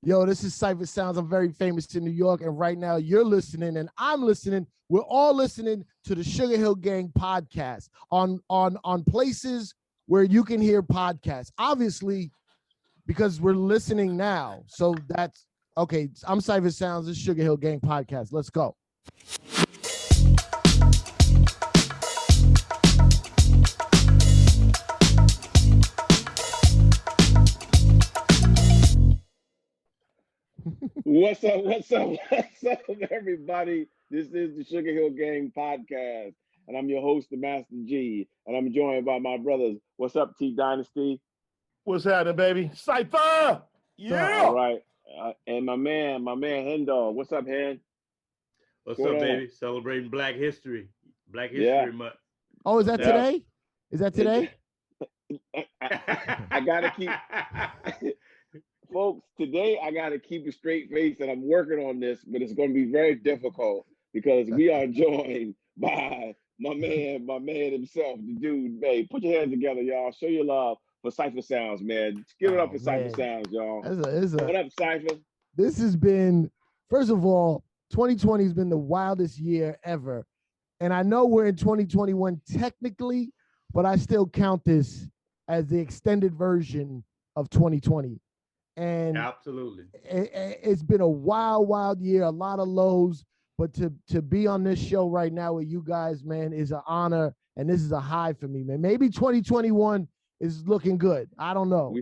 Yo, this is Cipha Sounds. I'm very famous in New York, and right now you're listening, and I'm listening. We're all listening to the Sugarhill Gang podcast on places where you can hear podcasts. Obviously, because we're listening now. So that's okay. I'm Cipha Sounds. This is Sugarhill Gang podcast. Let's go. What's up, everybody? This is the Sugarhill Gang podcast, and I'm your host, the Master G, and I'm joined by my brothers. What's up, T Dynasty? What's happening, baby? Cipha! Yeah! All right. And my man, Hen Dog. What's up, Hen? What's up, baby? Celebrating Black History Month. Oh, is that today? Is that today? I gotta keep... Folks, today I got to keep a straight face, and I'm working on this, but it's going to be very difficult because we are joined by my man himself, the dude. Hey, put your hands together, y'all. Show your love for Cipha Sounds, man. Just give it up for Cipha Sounds, y'all. What up, Cipha? This has been, first of all, 2020 has been the wildest year ever. And I know we're in 2021 technically, but I still count this as the extended version of 2020. And absolutely, it's been a wild year, a lot of lows, but to be on this show right now with you guys, man, is an honor, and this is a high for me, man. Maybe 2021 is looking good. I don't know.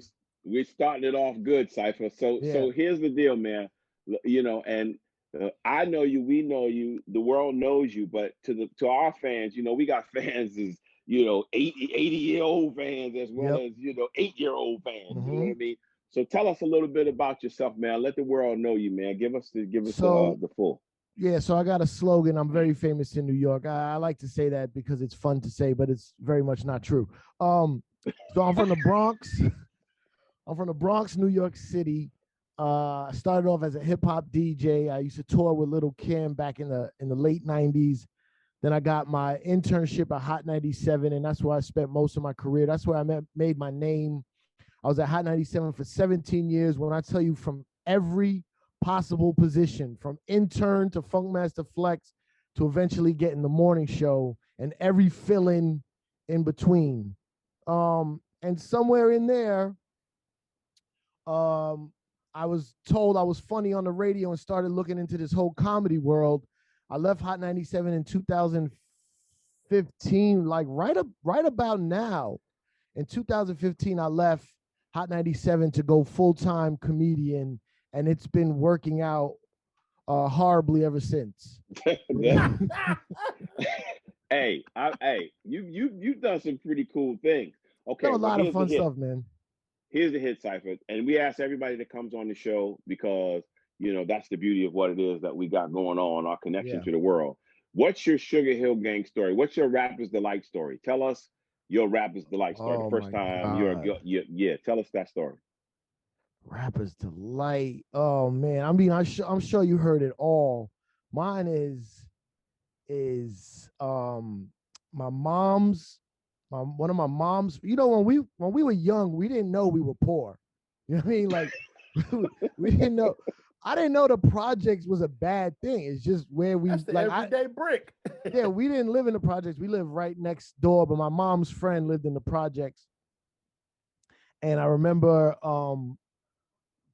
We're starting it off good, Cipha. So here's the deal, man. You know, and I know you, we know you, the world knows you, but to our fans, you know, we got fans as 80-year-old fans as well as 8-year-old fans. You know what I mean? So tell us a little bit about yourself, man. Let the world know you, man. Give us the full. Yeah, so I got a slogan. I'm very famous in New York. I like to say that because it's fun to say, but it's very much not true. So I'm from the Bronx. I'm from the Bronx, New York City. I started off as a hip hop DJ. I used to tour with Lil' Kim back in the late 90s. Then I got my internship at Hot 97, and that's where I spent most of my career. That's where I made my name. I was at Hot 97 for 17 years. When I tell you, from every possible position, from intern to Funkmaster Flex to eventually getting the morning show and every fill-in in between. And somewhere in there, I was told I was funny on the radio and started looking into this whole comedy world. I left Hot 97 in 2015, like right about now. In 2015, I left Hot 97 to go full-time comedian, and it's been working out horribly ever since. Hey, you've done some pretty cool things. Okay, a lot of fun stuff, man. Here's the hit, Cipha, and we ask everybody that comes on the show because that's the beauty of what it is that we got going on, our connection to the world. What's your Sugarhill Gang story? What's your Rapper's Delight story? Tell us your Rapper's Delight story. The first time tell us that story. Rapper's Delight. Oh man, I mean, I'm sure you heard it all. Mine is my mom's. One of my mom's. You know, when we were young, we didn't know we were poor. You know what I mean? Like we didn't know. I didn't know the projects was a bad thing. It's just where we That's the everyday brick. Yeah, we didn't live in the projects. We lived right next door, but my mom's friend lived in the projects. And I remember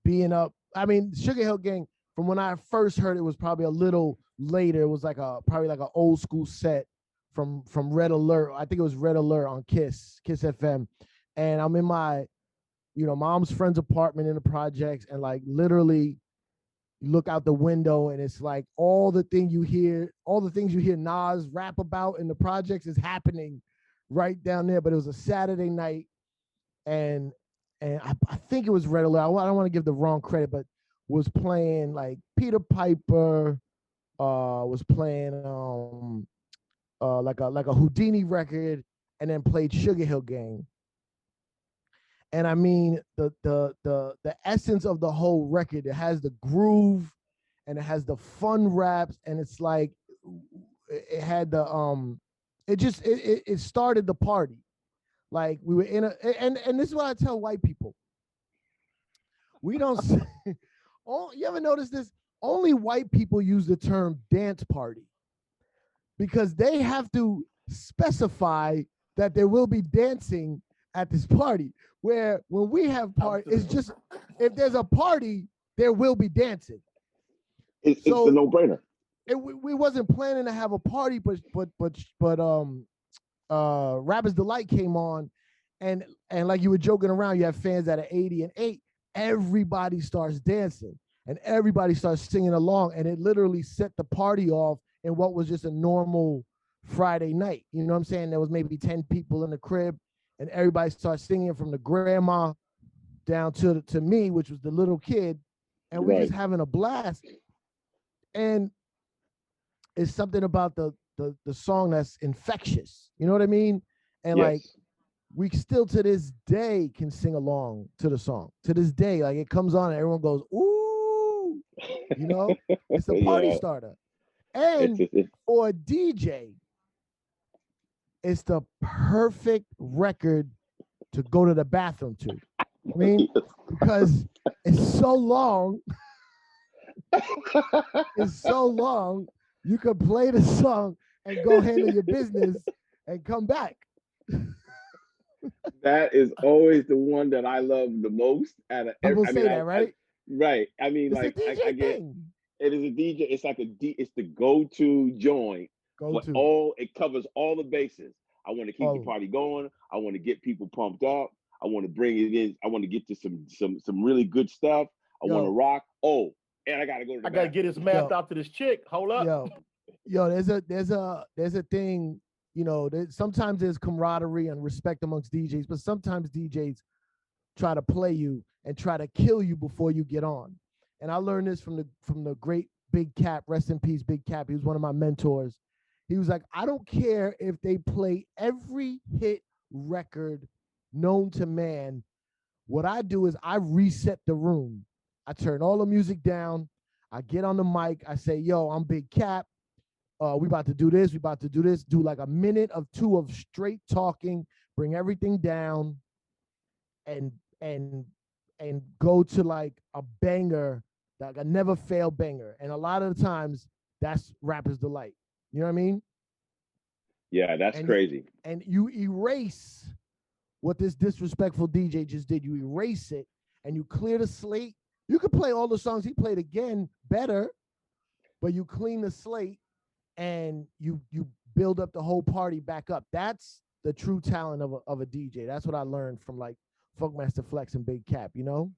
being up. I mean, Sugarhill Gang, from when I first heard it, was probably a little later. It was probably like an old school set from Red Alert. I think it was Red Alert on Kiss FM. And I'm in my, mom's friend's apartment in the projects, and like literally you look out the window and it's like all the things you hear Nas rap about in the projects is happening right down there. But it was a Saturday night, and I think it was Red Alert. I don't want to give the wrong credit, but was playing like Peter Piper, was playing like a Houdini record, and then played Sugarhill Gang. And I mean, the essence of the whole record, it has the groove and it has the fun raps, and it's like it had the it started the party. Like we were in and this is what I tell white people. We don't Oh, you ever notice this? Only white people use the term dance party because they have to specify that there will be dancing at this party. Where when we have party, it's just if there's a party, there will be dancing. It's a no-brainer. We wasn't planning to have a party, but Rappers Delight came on, and like you were joking around, you have fans that are 80 and 8. Everybody starts dancing and everybody starts singing along, and it literally set the party off in what was just a normal Friday night. You know what I'm saying? There was maybe 10 people in the crib, and everybody starts singing from the grandma down to me, which was the little kid, and we're just having a blast. And it's something about the song that's infectious. You know what I mean? And like we still to this day can sing along to the song. To this day, like it comes on and everyone goes, ooh, you know, it's a party starter. And for a DJ, it's the perfect record to go to the bathroom to. I mean, because it's so long. It's so long. You could play the song and go handle your business and come back. That is always the one that I love the most. People say that, right? Right. I mean, it's like a DJ I get thing. it is a DJ. It's like it's the go-to joint. It covers all the bases. I want to keep the party going. I want to get people pumped up. I want to bring it in. I want to get to some really good stuff. I want to rock. Oh, and I gotta go to the I gotta get his math out to this chick. Hold up. Yo, there's a thing, you know, sometimes there's camaraderie and respect amongst DJs, but sometimes DJs try to play you and try to kill you before you get on. And I learned this from the great Big Cap, rest in peace, Big Cap. He was one of my mentors. He was like, I don't care if they play every hit record known to man. What I do is I reset the room. I turn all the music down. I get on the mic. I say, yo, I'm Big Cap. We about to do this. We about to do this. Do like a minute of 2 of straight talking. Bring everything down, and go to like a banger, like a never fail banger. And a lot of the times, that's Rappers Delight. You know what I mean? Yeah, that's crazy. And you erase what this disrespectful DJ just did. You erase it and you clear the slate. You could play all the songs he played again better, but you clean the slate and you build up the whole party back up. That's the true talent of a DJ. That's what I learned from like Funkmaster Flex and Big Cap, you know?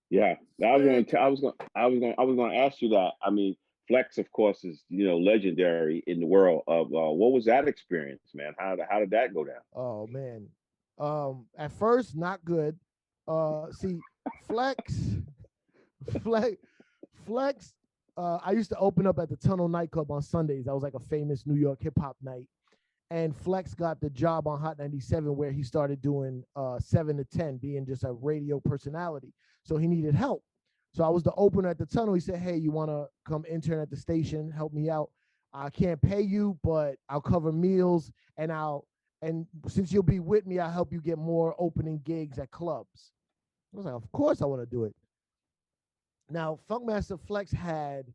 Yeah. I was going to ask you that. I mean, Flex, of course, is, you know, legendary in the world of what was that experience, man? How did that go down? Oh man. At first, not good. See, Flex. I used to open up at the Tunnel nightclub on Sundays. That was like a famous New York hip hop night. And Flex got the job on Hot 97 where he started doing 7 to 10, being just a radio personality. So he needed help. So I was the opener at the Tunnel. He said, hey, you want to come intern at the station, help me out? I can't pay you, but I'll cover meals, and since you'll be with me, I'll help you get more opening gigs at clubs. I was like, of course I want to do it. Now, Funkmaster Flex had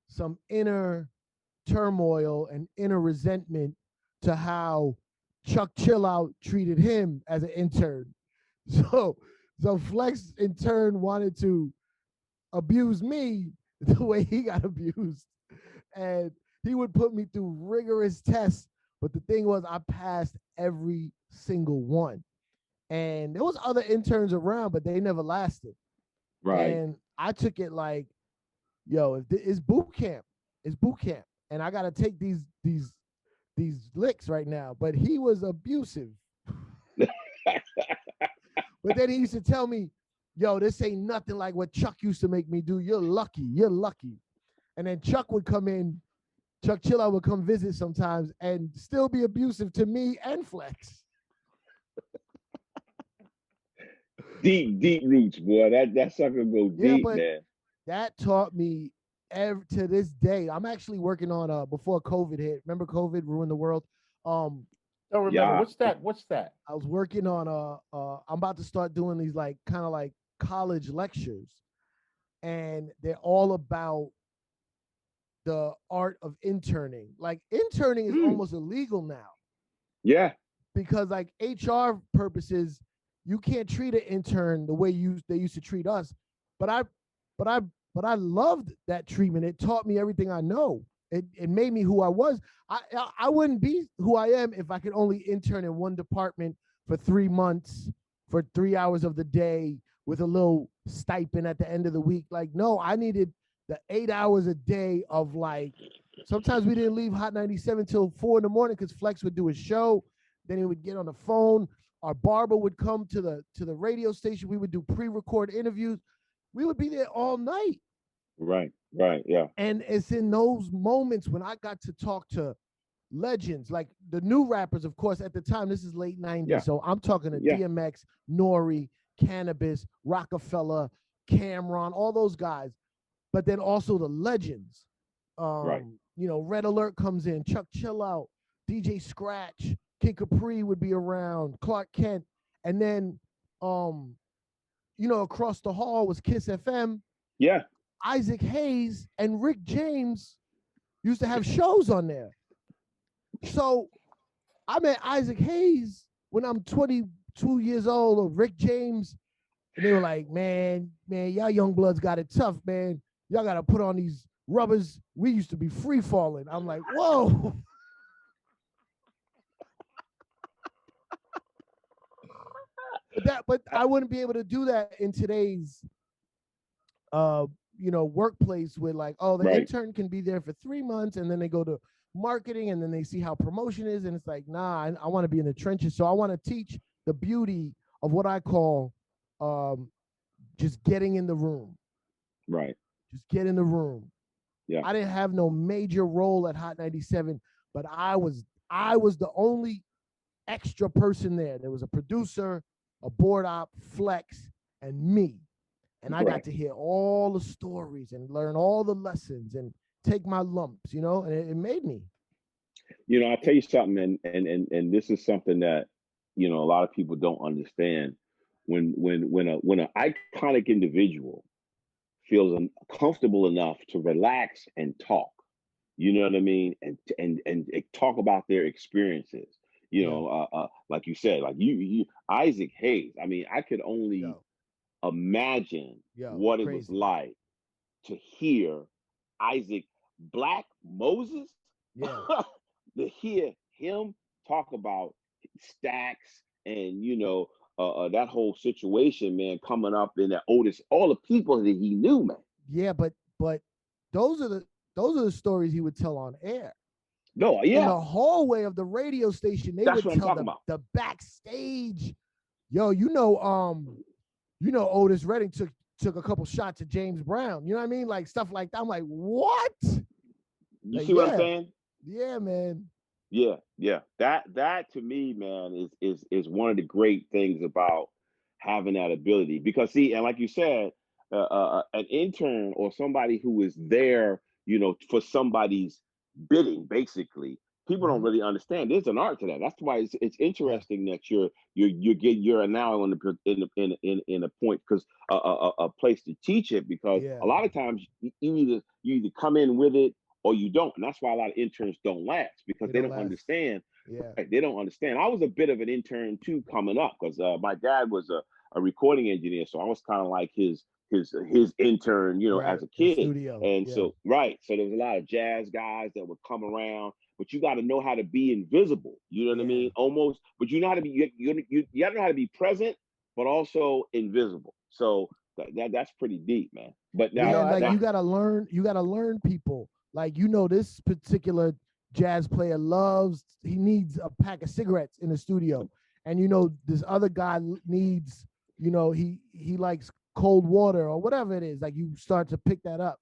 some inner turmoil and inner resentment to how Chuck Chillout treated him as an intern. So Flex in turn wanted to abuse me the way he got abused. And he would put me through rigorous tests. But the thing was, I passed every single one. And there was other interns around, but they never lasted. Right. And I took it like, yo, it's boot camp. It's boot camp. And I got to take these licks right now. But he was abusive. But then he used to tell me, yo, this ain't nothing like what Chuck used to make me do. You're lucky. You're lucky. And then Chuck would come in. Chuck Chillout would come visit sometimes and still be abusive to me and Flex. Deep roots, boy. That sucker go deep, man. That taught me to this day. I'm actually working on before COVID hit. Remember COVID ruined the world? Don't remember. Yeah. What's that? I was working on I'm about to start doing these like kind of like college lectures. and they're all about the art of interning. Like interning is almost illegal now. Yeah. Because like HR purposes, you can't treat an intern the way they used to treat us. But I loved that treatment. It taught me everything I know. It made me who I was. I wouldn't be who I am if I could only intern in one department for 3 months, for 3 hours of the day with a little stipend at the end of the week. Like, no, I needed the 8 hours a day of like, sometimes we didn't leave Hot 97 till 4 a.m. because Flex would do a show. Then he would get on the phone. Our barber would come to the radio station. We would do pre-record interviews. We would be there all night. Right, yeah. And it's in those moments when I got to talk to legends, like the new rappers, of course, at the time, this is late 90s. Yeah. So I'm talking to DMX, Nori, Cannabis, Rockefeller, Cameron, all those guys. But then also the legends. Right. You know, Red Alert comes in, Chuck Chill Out, DJ Scratch, Kid Capri would be around, Clark Kent. And then, you know, across the hall was Kiss FM. Yeah. Isaac Hayes and Rick James used to have shows on there. So I met Isaac Hayes when I'm 22 years old, or Rick James, and they were like, man, y'all young bloods got it tough, man. Y'all got to put on these rubbers. We used to be free falling. I'm like, whoa. But I wouldn't be able to do that in today's you know, workplace with like, oh, the intern can be there for 3 months and then they go to marketing and then they see how promotion is. And it's like, nah, I want to be in the trenches. So I want to teach the beauty of what I call just getting in the room. Right. Just get in the room. Yeah. I didn't have no major role at Hot 97, but I was the only extra person there. There was a producer, a board op, Flex, and me. And I got to hear all the stories and learn all the lessons and take my lumps, you know, and it made me. You know, I'll tell you something, and this is something that, you know, a lot of people don't understand. When an iconic individual feels comfortable enough to relax and talk, you know what I mean, and talk about their experiences, you know, like you said, like you Isaac Hayes. I mean, I could only imagine what it was like to hear Isaac Black Moses, to hear him talk about stacks and, you know, that whole situation, man, coming up in that Otis, all the people that he knew, man. Yeah, but those are the stories he would tell on air. No, yeah. In the hallway of the radio station, they would tell the backstage. Yo, you know, Otis Redding took a couple shots at James Brown. You know what I mean? Like stuff like that. I'm like, what? You see what I'm saying? Yeah, man. Yeah. That to me, man, is one of the great things about having that ability. Because see, and like you said, an intern or somebody who is there, you know, for somebody's bidding, basically, people don't really understand. There's an art to that. That's why it's interesting that you're now in a point, because a place to teach it, because a lot of times you either come in with it or you don't, and that's why a lot of interns don't last, because they don't understand. Right? They don't understand. I was a bit of an intern too coming up, because my dad was a recording engineer, so I was kind of like his intern, you know, as a kid. And so there was a lot of jazz guys that would come around, but you got to know how to be invisible. You know what I mean? Almost, but you know how to be. You got to know how to be present, but also invisible. So that's pretty deep, man. But now, you got to learn. You got to learn people. Like, you know, this particular jazz player he needs a pack of cigarettes in the studio, and you know, this other guy needs, you know, he likes cold water or whatever it is. Like, you start to pick that up.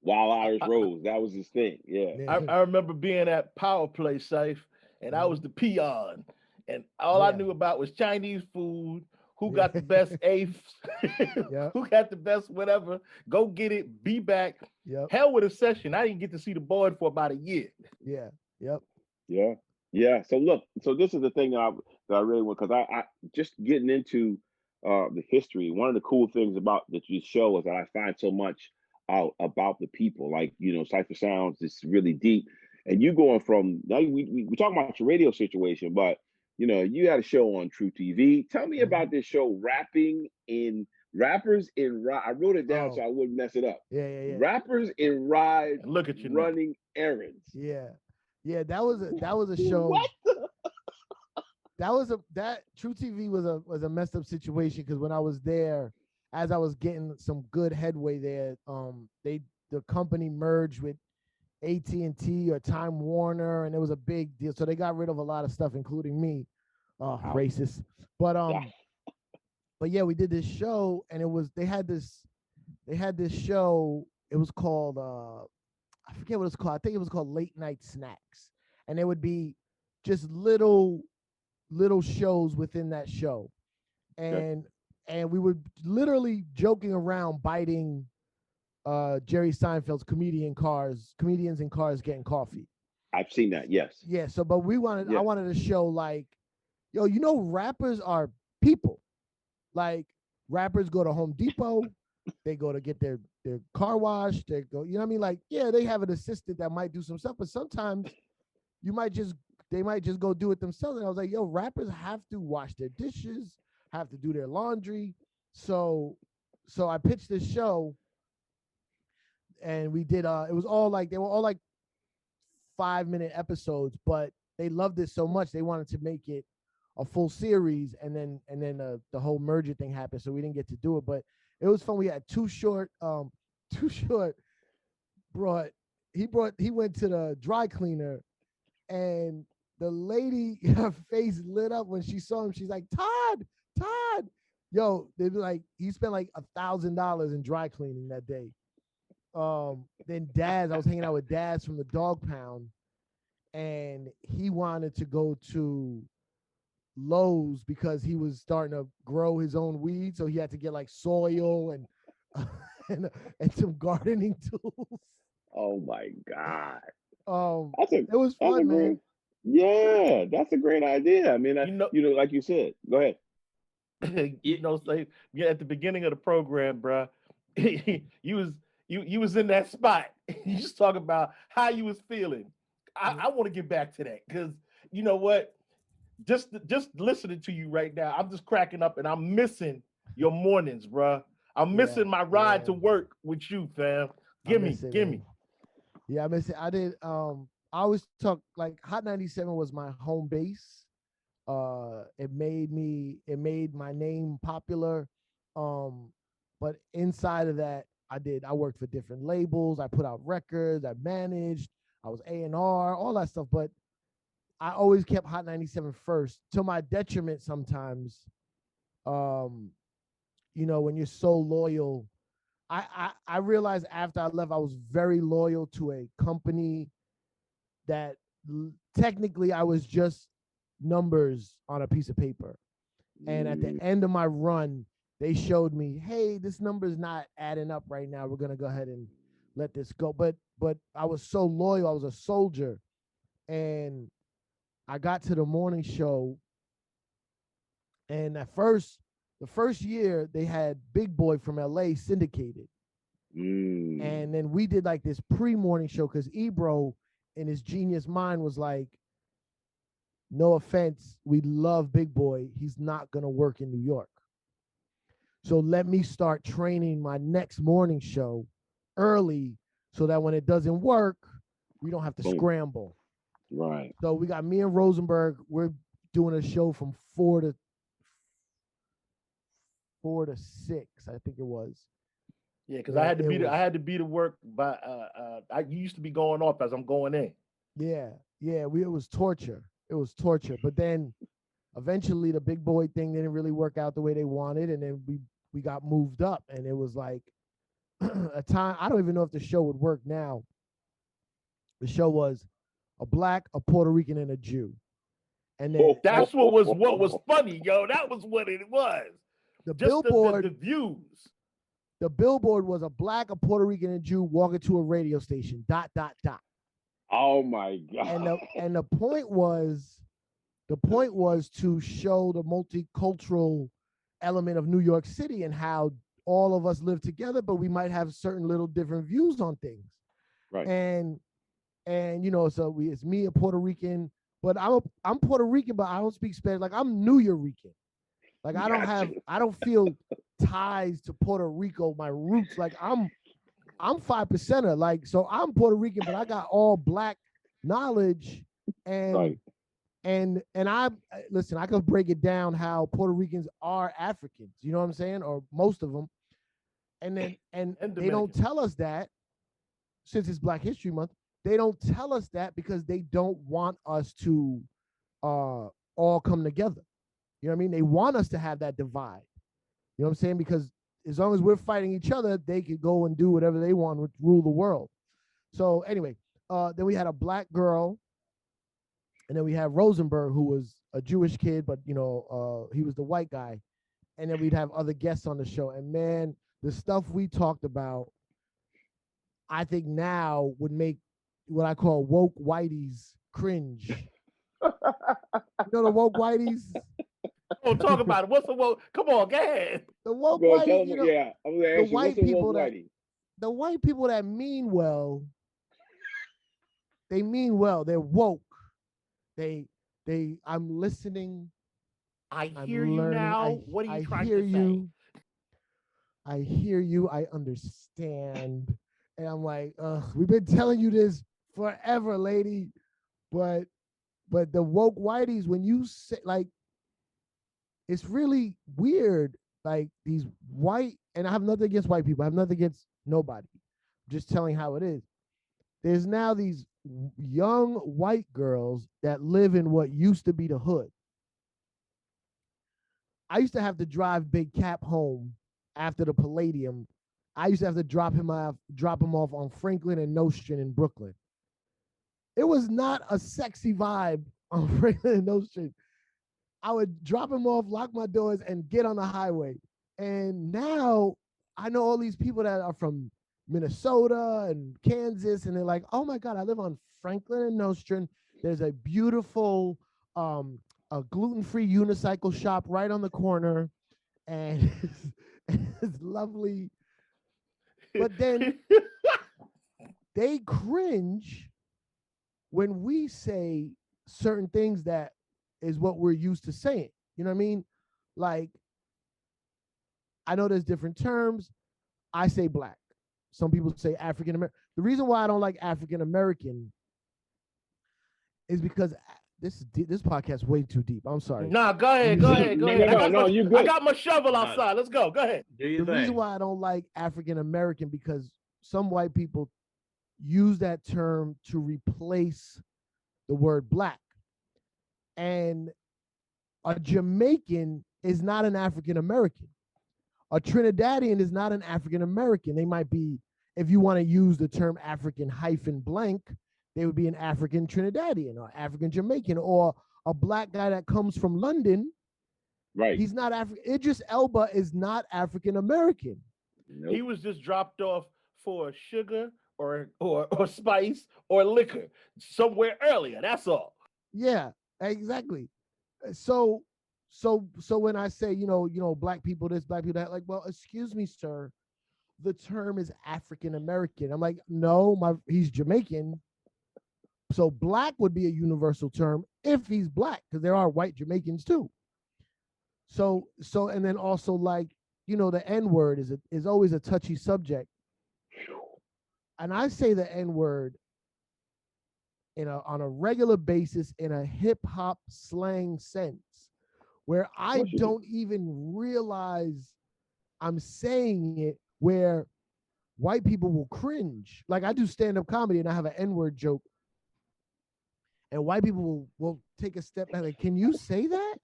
Wild Irish Rose, that was his thing. Yeah. I remember being at Power Play, Safe, and I was the peon, and all I knew about was Chinese food. Who got the best eighths? Who got the best whatever? Go get it. Be back. Hell with a session. I didn't get to see the board for about a year. Yeah. So look. So this is the thing that I really want, because I just getting into the history. One of the cool things about that you show is that I find so much out about the people. Like, you know, Cipha Sounds is really deep. And you going from, now we talking about your radio situation, but, you know, you had a show on True TV. Tell me about this show, Rappers in Ride. I wrote it down so I wouldn't mess it up. Yeah. Rappers in Ride, look at you running errands. Yeah, that was a show. What? That True TV was a messed up situation, because when I was there, as I was getting some good headway there, the company merged with AT&T or Time Warner, and it was a big deal. So they got rid of a lot of stuff, including me. Racist. But yeah, we did this show, and they had this show. It was called I forget what it's called. I think it was called Late Night Snacks, and there would be just little shows within that show, and we were literally joking around biting Jerry Seinfeld's comedians in cars getting coffee. I've seen that, yes. Yeah, so but I wanted to show, like, yo, you know, rappers are people. Like, rappers go to Home Depot, they go to get their car washed, they go, you know what I mean? Like, yeah, they have an assistant that might do some stuff, but sometimes they might just go do it themselves. And I was like, yo, rappers have to wash their dishes, have to do their laundry. So I pitched this show, and we did they were all like 5-minute episodes, but they loved it so much they wanted to make it a full series, and then the whole merger thing happened, so we didn't get to do it. But it was fun. We had Too Short he went to the dry cleaner, and the lady, her face lit up when she saw him. She's like, Todd, yo, they be like, he spent like $1,000 in dry cleaning that day. Then I was hanging out with Daz from the Dog Pound, and he wanted to go to Lowe's because he was starting to grow his own weed, so he had to get like soil and and some gardening tools. Oh my God! It was fun, man. Yeah, that's a great idea. I mean, you know, like you said, go ahead. You know, say at the beginning of the program, bro, you was in that spot. You just talk about how you was feeling. I want to get back to that, because you know what? Just listening to you right now, I'm just cracking up, and I'm missing your mornings, bro. I'm missing my ride to work with you, fam. Give me. Yeah, I miss it. I did. I always talk, like, Hot 97 was my home base. It made my name popular. But inside of that, I worked for different labels. I put out records. I managed. I was A&R, all that stuff. But I always kept Hot 97 first, to my detriment sometimes. You know, when you're so loyal, I realized after I left, I was very loyal to a company that technically I was just numbers on a piece of paper. And at the end of my run, they showed me, hey, this number's not adding up right now. We're going to go ahead and let this go. But I was so loyal. I was a soldier. And I got to the morning show. And the first year, they had Big Boy from LA syndicated. And then we did like this pre-morning show, because Ebro, in his genius mind, was like, no offense, we love Big Boy. He's not going to work in New York. So let me start training my next morning show early, so that when it doesn't work, we don't have to scramble. Right. So we got me and Rosenberg. We're doing a show from 4 to 6, I think it was. Yeah, because I had to be to work by. I used to be going off as I'm going in. Yeah. It was torture. But then eventually the Big Boy thing didn't really work out the way they wanted, and then we got moved up, and it was like a time. I don't even know if the show would work now. The show was a Black, a Puerto Rican, and a Jew. And then that's what was funny, yo. That was what it was. The billboard, the views. The billboard was a Black, a Puerto Rican, and a Jew walking to a radio station. ... Oh my God! And the point was to show the multicultural element of New York City and how all of us live together, but we might have certain little different views on things. Right. And you know, so it's me, a Puerto Rican, but I'm Puerto Rican, but I don't speak Spanish. Like I'm New Yorican. Like I don't feel ties to Puerto Rico, my roots. Like I'm 5%er. Like, so I'm Puerto Rican, but I got all black knowledge. And right. and I listen, I could break it down how Puerto Ricans are Africans, you know what I'm saying? Or most of them. And then and they don't tell us that, since it's Black History Month, they don't tell us that because they don't want us to all come together. You know what I mean? They want us to have that divide. You know what I'm saying? Because as long as we're fighting each other, they could go and do whatever they want, which rule the world. So anyway, then we had a black girl, and then we had Rosenberg, who was a Jewish kid, but you know, he was the white guy. And then we'd have other guests on the show. And man, the stuff we talked about, I think now would make what I call woke whiteys cringe. You know the woke whiteys? Oh, talk about it. What's the woke? Come on, go ahead. The woke whiteys, you know, yeah, I'm gonna ask the white people that whitey? The white people that mean well, they mean well. They're woke. I'm listening. I hear you now. What are you trying to say? I hear you. I understand. And I'm like, we've been telling you this forever, lady. But the woke whiteys, when you say, like, it's really weird. Like these white, and I have nothing against white people. I have nothing against nobody. I'm just telling how it is. There's now these young white girls that live in what used to be the hood. I used to have to drive Big Cap home after the Palladium. I used to have to drop him off on Franklin and Nostrand in Brooklyn. It was not a sexy vibe on Franklin and Nostrand. I would drop him off, lock my doors, and get on the highway. And now I know all these people that are from Minnesota and Kansas, and they're like, oh my God, I live on Franklin and Nostrand. There's a beautiful a gluten-free unicycle shop right on the corner, and it's lovely. But then they cringe when we say certain things that is what we're used to saying. You know what I mean? Like, I know there's different terms. I say black. Some people say African American. The reason why I don't like African American is because this podcast is way too deep. I'm sorry. Nah, go ahead. No, you good. I got my shovel outside. Let's go. Go ahead. The reason why I don't like African American, because some white people use that term to replace the word black. And a Jamaican is not an African American. A Trinidadian is not an African American. They might be, if you want to use the term African -blank, they would be an African Trinidadian or African Jamaican, or a black guy that comes from London. Right. He's not African. Idris Elba is not African American. Nope. He was just dropped off for sugar or spice or liquor somewhere earlier. That's all. Yeah, exactly. So when I say, you know, black people this, black people that, like, well, excuse me, sir, the term is African American. I'm like, no, he's Jamaican. So black would be a universal term if he's black, because there are white Jamaicans too. So and then also, like, you know, the N-word is always a touchy subject. And I say the N-word on a regular basis in a hip hop slang sense, where I don't even realize I'm saying it, where white people will cringe. Like, I do stand-up comedy and I have an N-word joke, and white people will take a step back, like, can you say that?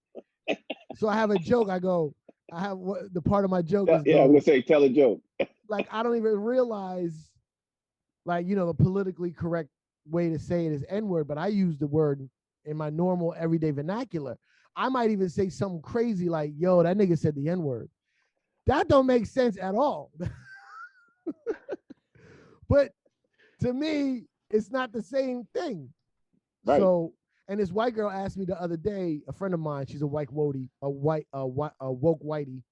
So I have a joke. The part of my joke is, I'm gonna say, tell a joke. Like, I don't even realize, like, you know, the politically correct way to say it is N-word, but I use the word in my normal everyday vernacular. I might even say something crazy like, yo, that nigga said the N-word. That don't make sense at all. But to me, it's not the same thing. Right. So, And this white girl asked me the other day, a friend of mine, she's a white woke whitey.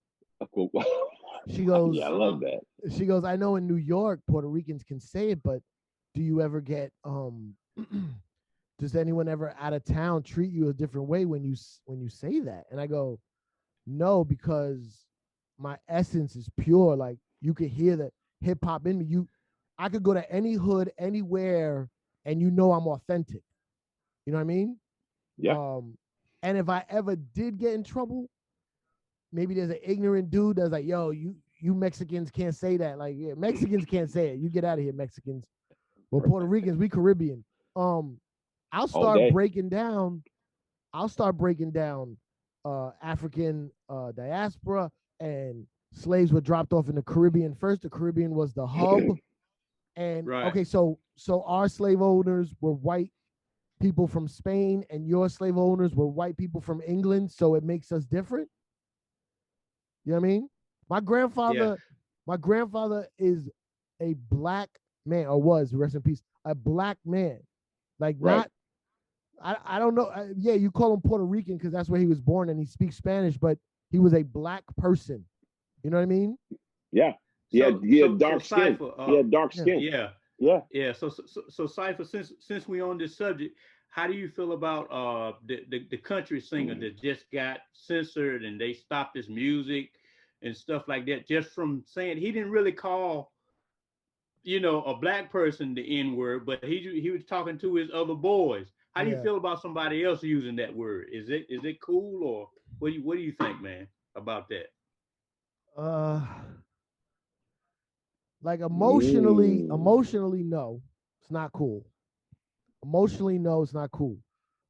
She goes, yeah, I love that. She goes, I know in New York, Puerto Ricans can say it, but do you ever get, does anyone ever out of town treat you a different way when you say that? And I go, no, because my essence is pure. Like you could hear the hip hop in me. I could go to any hood, anywhere, and you know I'm authentic. You know what I mean? Yeah. And if I ever did get in trouble, maybe there's an ignorant dude that's like, yo, you Mexicans can't say that. Like, yeah, Mexicans can't say it. You get out of here, Mexicans. Well, Puerto Ricans, we Caribbean. I'll start breaking down African diaspora, and slaves were dropped off in the Caribbean first. The Caribbean was the hub. And okay, so our slave owners were white people from Spain, and your slave owners were white people from England, so it makes us different. You know what I mean? My grandfather is a black man, or was, rest in peace, a black man. Like not, I don't know. Yeah, you call him Puerto Rican because that's where he was born and he speaks Spanish, but he was a black person. You know what I mean? Yeah. Dark skin. Dark skin. Yeah. So Cipha, since we on this subject, how do you feel about the country singer that just got censored and they stopped his music and stuff like that, just from saying he didn't really call, a black person the N-word, but he was talking to his other boys. How do you feel about somebody else using that word? Is it cool, or what do you think, man, about that? Like emotionally, no, it's not cool. Emotionally, no, it's not cool.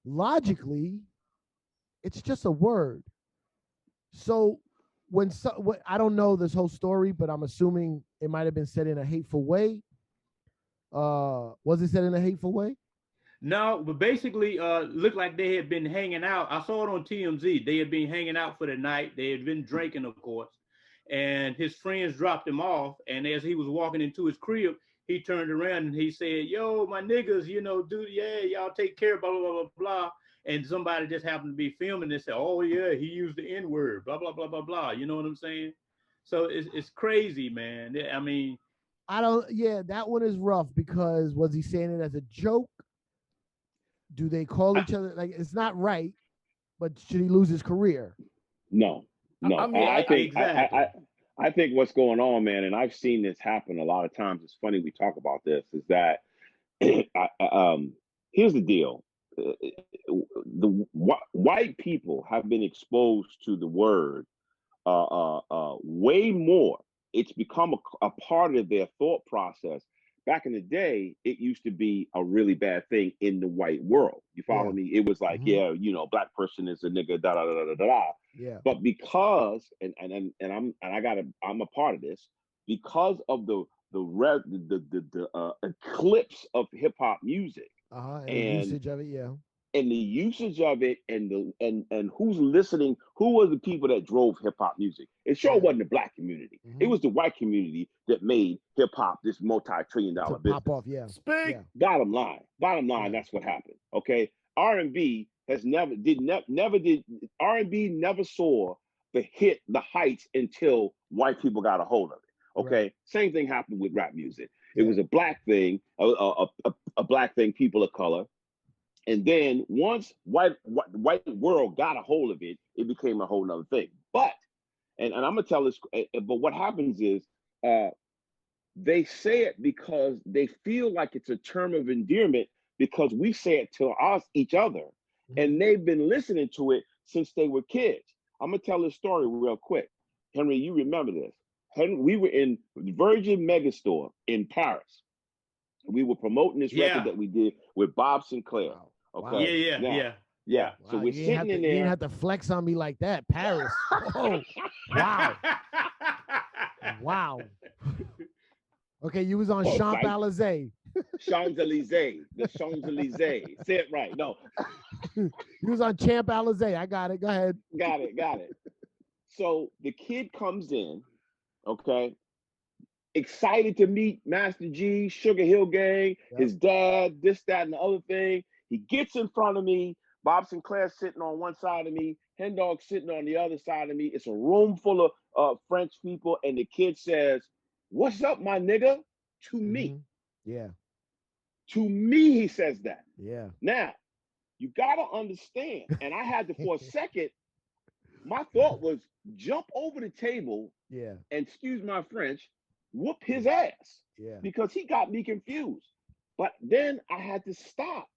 Logically, it's just a word. So when I don't know this whole story, but I'm assuming it might have been said in a hateful way. Was it said in a hateful way? No, but basically, looked like they had been hanging out. I saw it on TMZ. They had been hanging out for the night. They had been drinking, of course. And his friends dropped him off. And as he was walking into his crib, he turned around and he said, yo, my niggas, y'all take care, blah, blah, blah, blah, blah. And somebody just happened to be filming and said, oh, yeah, he used the N-word, blah, blah, blah, blah, blah. You know what I'm saying? So it's crazy, man. I mean. That one is rough because was he saying it as a joke? Do they call each other? Like, it's not right, but should he lose his career? No. I mean, I think what's going on, man, and I've seen this happen a lot of times. It's funny we talk about this, is that here's the deal. The white people have been exposed to the word way more. It's become a part of their thought process. Back in the day, it used to be a really bad thing in the white world. You follow me? It was like, black person is a nigga, da da da da da da. Yeah. But because I'm a part of this, because of the eclipse of hip hop music, and the usage of it, and the usage of it, and who's listening, who were the people that drove hip hop music? It sure wasn't the black community. It was the white community that made hip hop this multi-trillion-dollar business. Pop off, Speak. Bottom line, that's what happened. Okay, R&B has never did R&B never saw the heights until white people got a hold of it. Okay, same thing happened with rap music. It was a black thing, a black thing, people of color. And then once white world got a hold of it, it became a whole nother thing. But, and I'm gonna tell this, but what happens is they say it because they feel like it's a term of endearment because we say it to each other. And they've been listening to it since they were kids. I'm gonna tell this story real quick. Henry, you remember this. We were in Virgin Megastore in Paris. We were promoting this record that we did with Bob Sinclair. Wow. Okay. Yeah. Wow, so we're sitting in there. You didn't have to flex on me like that. Paris. Oh, wow. Wow. Okay, you was on Champs-Élysées. Champs-Élysées. The Champs-Élysées. Say it right. No. You was on Champs-Élysées. I got it. Go ahead. Got it. So the kid comes in, okay, excited to meet Master G, Sugarhill Gang, his dad, this, that, and the other thing. He gets in front of me. Bob Sinclair sitting on one side of me, Hen Dog sitting on the other side of me. It's a room full of French people, and the kid says, "What's up, my nigga?" To me. Yeah. To me, he says that. Yeah. Now, you gotta understand, and I had to, for a second, my thought was jump over the table, yeah, and excuse my French, whoop his ass. Yeah. Because he got me confused. But then I had to stop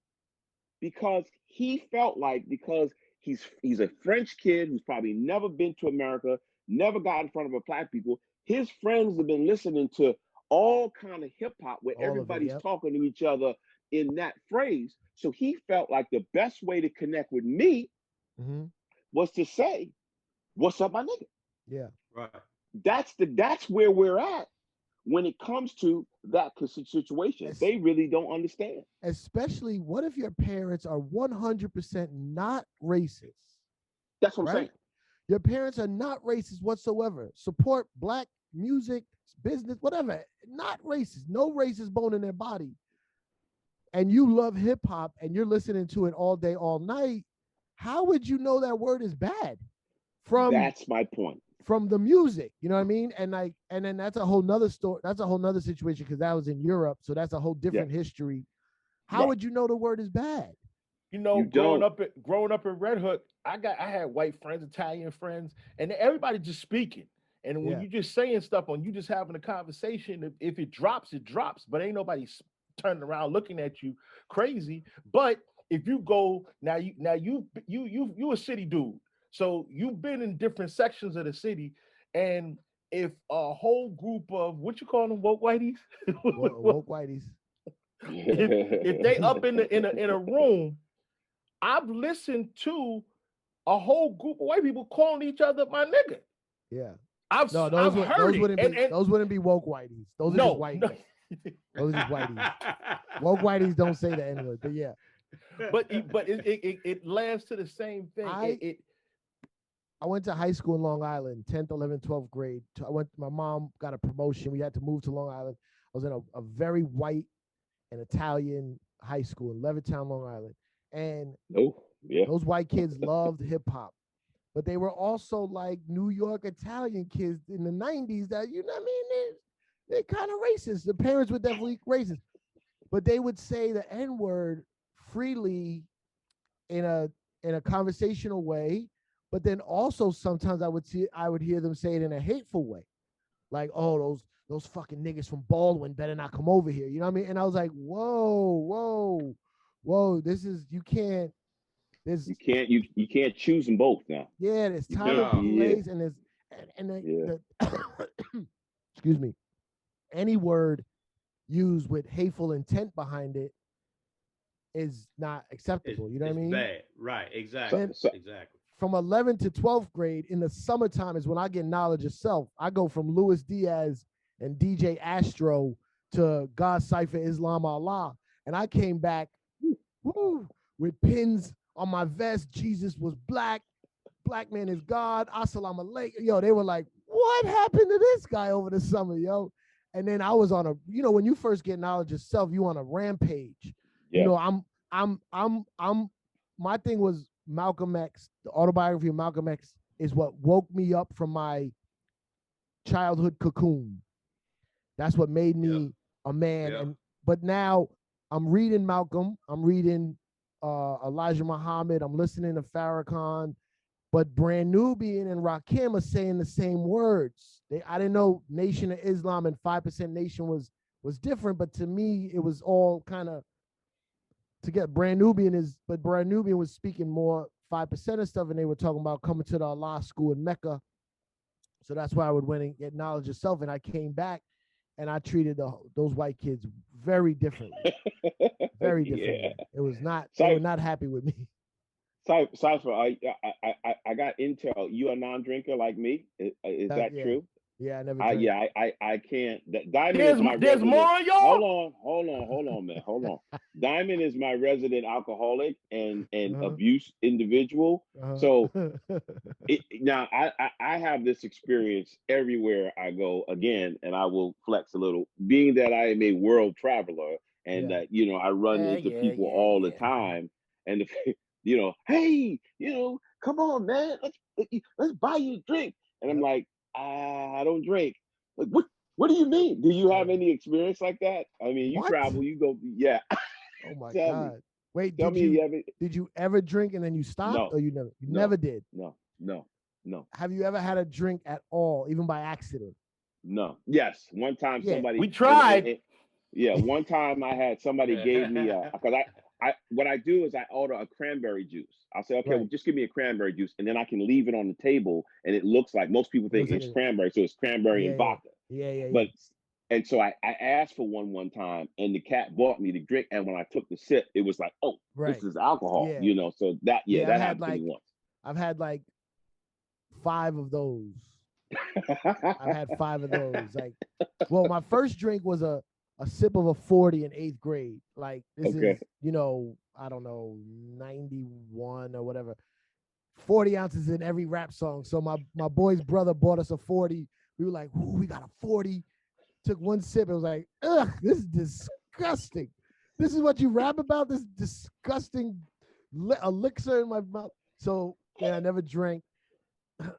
because he felt like, because he's a French kid who's probably never been to America, never got in front of a black people. His friends have been listening to all kind of hip hop where everybody's talking to each other in that phrase. So he felt like the best way to connect with me was to say, "What's up, my nigga?" Yeah. Right. That's where we're at when it comes to that situation. They really don't understand. Especially, what if your parents are 100% not racist? That's what I'm saying. Your parents are not racist whatsoever. Support black music, business, whatever. Not racist. No racist bone in their body. And you love hip hop and you're listening to it all day, all night. How would you know that word is bad? That's my point. From the music, you know what I mean? And then that's a whole nother story. That's a whole nother situation because that was in Europe. So that's a whole different history. How would you know the word is bad? You know, growing up in Red Hook, I had white friends, Italian friends, and everybody just speaking. And when you just saying stuff you just having a conversation, if it drops, it drops. But ain't nobody turning around looking at you crazy. But if you go you a city dude. So you've been in different sections of the city, and if a whole group of what you call them, woke whiteys, woke whiteys, if they up in a room, I've listened to a whole group of white people calling each other my nigga. Yeah, I've heard it. Those wouldn't be woke whiteys. Those are just whiteys. No. Those are just whiteys. Woke whiteys don't say the N-word, but yeah. But it lands to the same thing. I went to high school in Long Island, 10th, 11th, 12th grade. My mom got a promotion. We had to move to Long Island. I was in a very white and Italian high school in Levittown, Long Island. And those white kids loved hip hop. But they were also like New York Italian kids in the 90s that, you know what I mean? They're kind of racist. The parents were definitely racist. But they would say the N-word freely in a conversational way. But then also sometimes I would hear them say it in a hateful way. Like, oh, those fucking niggas from Baldwin better not come over here. You know what I mean? And I was like, whoa, this is, you can't choose them both now. Yeah, there's time and place, and there's excuse me. Any word used with hateful intent behind it is not acceptable. You know what I mean? Bad. Right, exactly. Exactly. From 11th to 12th grade, in the summertime is when I get knowledge of self. I go from Luis Diaz and DJ Astro to God, Cipha, Islam, Allah. And I came back with pins on my vest. Jesus was black. Black man is God. Assalamu alaikum. Yo, they were like, what happened to this guy over the summer, yo? And then I was on when you first get knowledge of self, you on a rampage. Yeah. You know, my thing was Malcolm X. The autobiography of Malcolm X is what woke me up from my childhood cocoon. That's what made me a man. But now I'm reading Malcolm. I'm reading Elijah Muhammad. I'm listening to Farrakhan. But Brand Nubian and Rakim are saying the same words. I didn't know Nation of Islam and 5% Nation was different, but to me, it was all kind of to get Brand Nubian was speaking more 5% of stuff, and they were talking about coming to the Allah school in Mecca. So that's why I would went and get knowledge of self, and I came back and I treated those white kids very differently. Very differently. It was not, they were not happy with me. Cipha, I got intel. You a non-drinker like me? Is that true? Yeah, I never drank. I can't. Diamond is my there's resident. more, y'all. Hold on, man. Hold on. Diamond is my resident alcoholic and abuse individual. So now I have this experience everywhere I go again, and I will flex a little. Being that I am a world traveler and that, you know, I run into people all the time, and if, you know, hey, you know, come on, man, let's buy you a drink, and I'm like, I don't drink. Like, what do you mean? Do you have any experience like that? I mean, you travel, you go, yeah. Oh my Tell God. me. Wait, Tell did you ever drink and then you stopped? No. Or you never did? No. Have you ever had a drink at all, even by accident? No. Yes. One time somebody. We tried. One time I had somebody gave me because what I do is I order a cranberry juice. I'll say, okay, well, just give me a cranberry juice, and then I can leave it on the table, and it looks like, most people think it's cranberry, so it's cranberry and vodka. But and so I asked for one time, and the cat bought me the drink, and when I took the sip, it was like, oh, this is alcohol, you know. So that that happened to me once. I've had like 5 of those. I've had 5 of those. Like, well, my first drink was a sip of a 40 in 8th grade. Like, this is, you know, I don't know, 91 or whatever. 40 ounces in every rap song. So my boy's brother bought us a 40. We were like, ooh, we got a 40. Took one sip. It was like, ugh, this is disgusting. This is what you rap about? This disgusting elixir in my mouth. So, yeah, I never drank.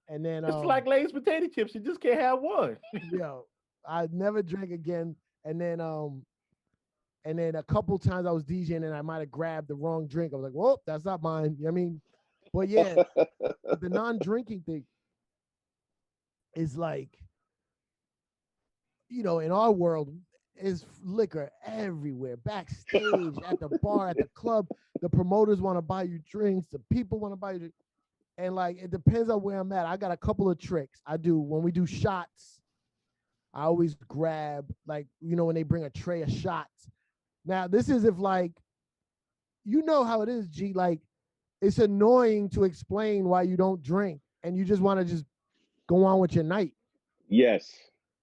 And then it's like Lay's potato chips. You just can't have one. Yo, I never drank again. And then a couple times I was DJing and I might have grabbed the wrong drink. I was like, well, that's not mine. You know what I mean? But yeah, the non-drinking thing is like, you know, in our world, is liquor everywhere, backstage, at the bar, at the club. The promoters want to buy you drinks. The people want to buy you drinks. And like, it depends on where I'm at. I got a couple of tricks. I do, when we do shots, I always grab, like, you know, when they bring a tray of shots. Now, this is if, like, you know how it is, G, like, it's annoying to explain why you don't drink and you just want to just go on with your night. Yes.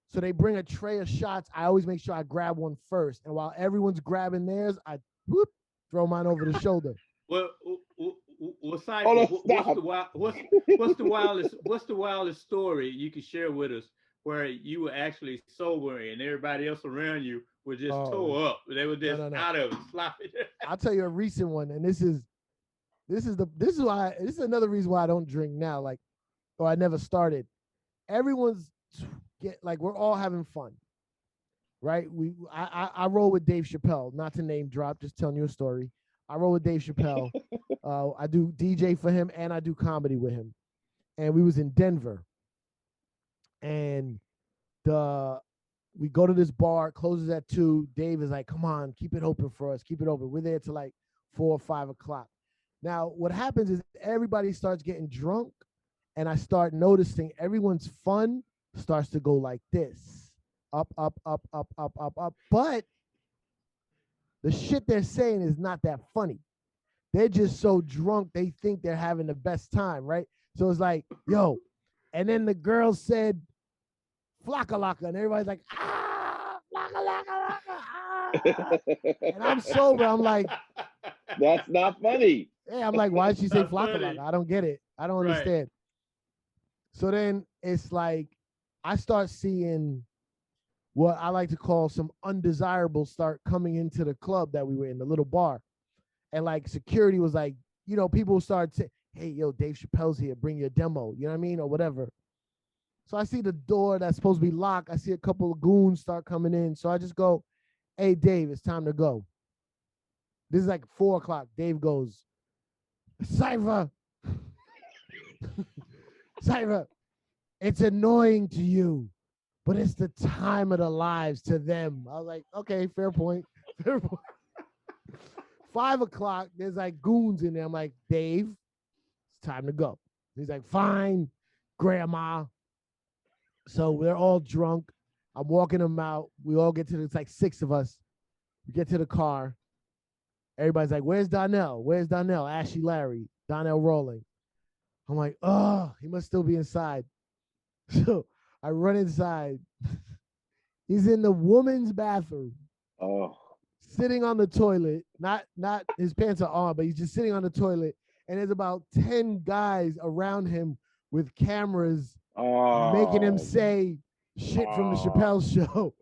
So they bring a tray of shots. I always make sure I grab one first. And while everyone's grabbing theirs, I throw mine over the shoulder. Well, Cipha, what's the wildest story you can share with us where you were actually sober and everybody else around you were just tore up? They were just out of it, sloppy. I'll tell you a recent one, and this is another reason why I don't drink now, like, or I never started. Everyone's we're all having fun, right? I roll with Dave Chappell, not to name drop, just telling you a story. I roll with Dave Chappell. I do DJ for him and I do comedy with him. And we was in Denver. And we go to this bar, it closes at 2. Dave is like, come on, keep it open for us. Keep it open. We're there till like 4 or 5 o'clock. Now, what happens is everybody starts getting drunk and I start noticing everyone's fun starts to go like this. Up, up, up, up, up, up, up. But the shit they're saying is not that funny. They're just so drunk, they think they're having the best time, right? So it's like, yo, and then the girl said, flocka locka, and everybody's like, ah, flocka locka, ah. And I'm sober, I'm like, that's not funny. Yeah, I'm like, why did she say flocka locka? I don't get it. I don't understand. So then it's like, I start seeing what I like to call some undesirables start coming into the club that we were in, the little bar. And like security was like, you know, people start saying, hey, yo, Dave Chappelle's here, bring your demo, you know what I mean, or whatever. So I see the door that's supposed to be locked. I see a couple of goons start coming in. So I just go, hey, Dave, it's time to go. This is like 4 o'clock. Dave goes, Cipha, Cipha, it's annoying to you, but it's the time of their lives to them. I was like, okay, fair point. Fair point. 5 o'clock, there's like goons in there. I'm like, Dave, it's time to go. He's like, fine, grandma. So we're all drunk. I'm walking them out. We all get to it's like 6 of us. We get to the car. Everybody's like, where's Donnell? Where's Donnell? Ashley Larry, Donnell Rolling. I'm like, oh, he must still be inside. So I run inside. He's in the woman's bathroom. Oh. Sitting on the toilet. Not his pants are on, but he's just sitting on the toilet. And there's about 10 guys around him with cameras making him say shit from the Chappelle show.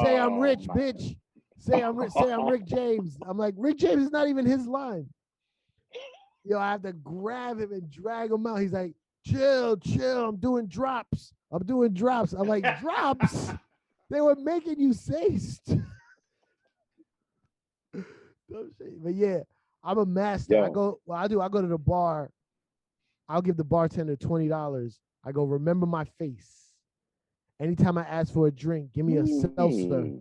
Say I'm rich, bitch. Say I'm Rick James. I'm like, Rick James is not even his line. Yo, I have to grab him and drag him out. He's like, chill. I'm doing drops. I'm like, drops? They were making you say stuff. But yeah, I'm a master. I go to the bar. I'll give the bartender $20. I go, remember my face. Anytime I ask for a drink, give me a seltzer.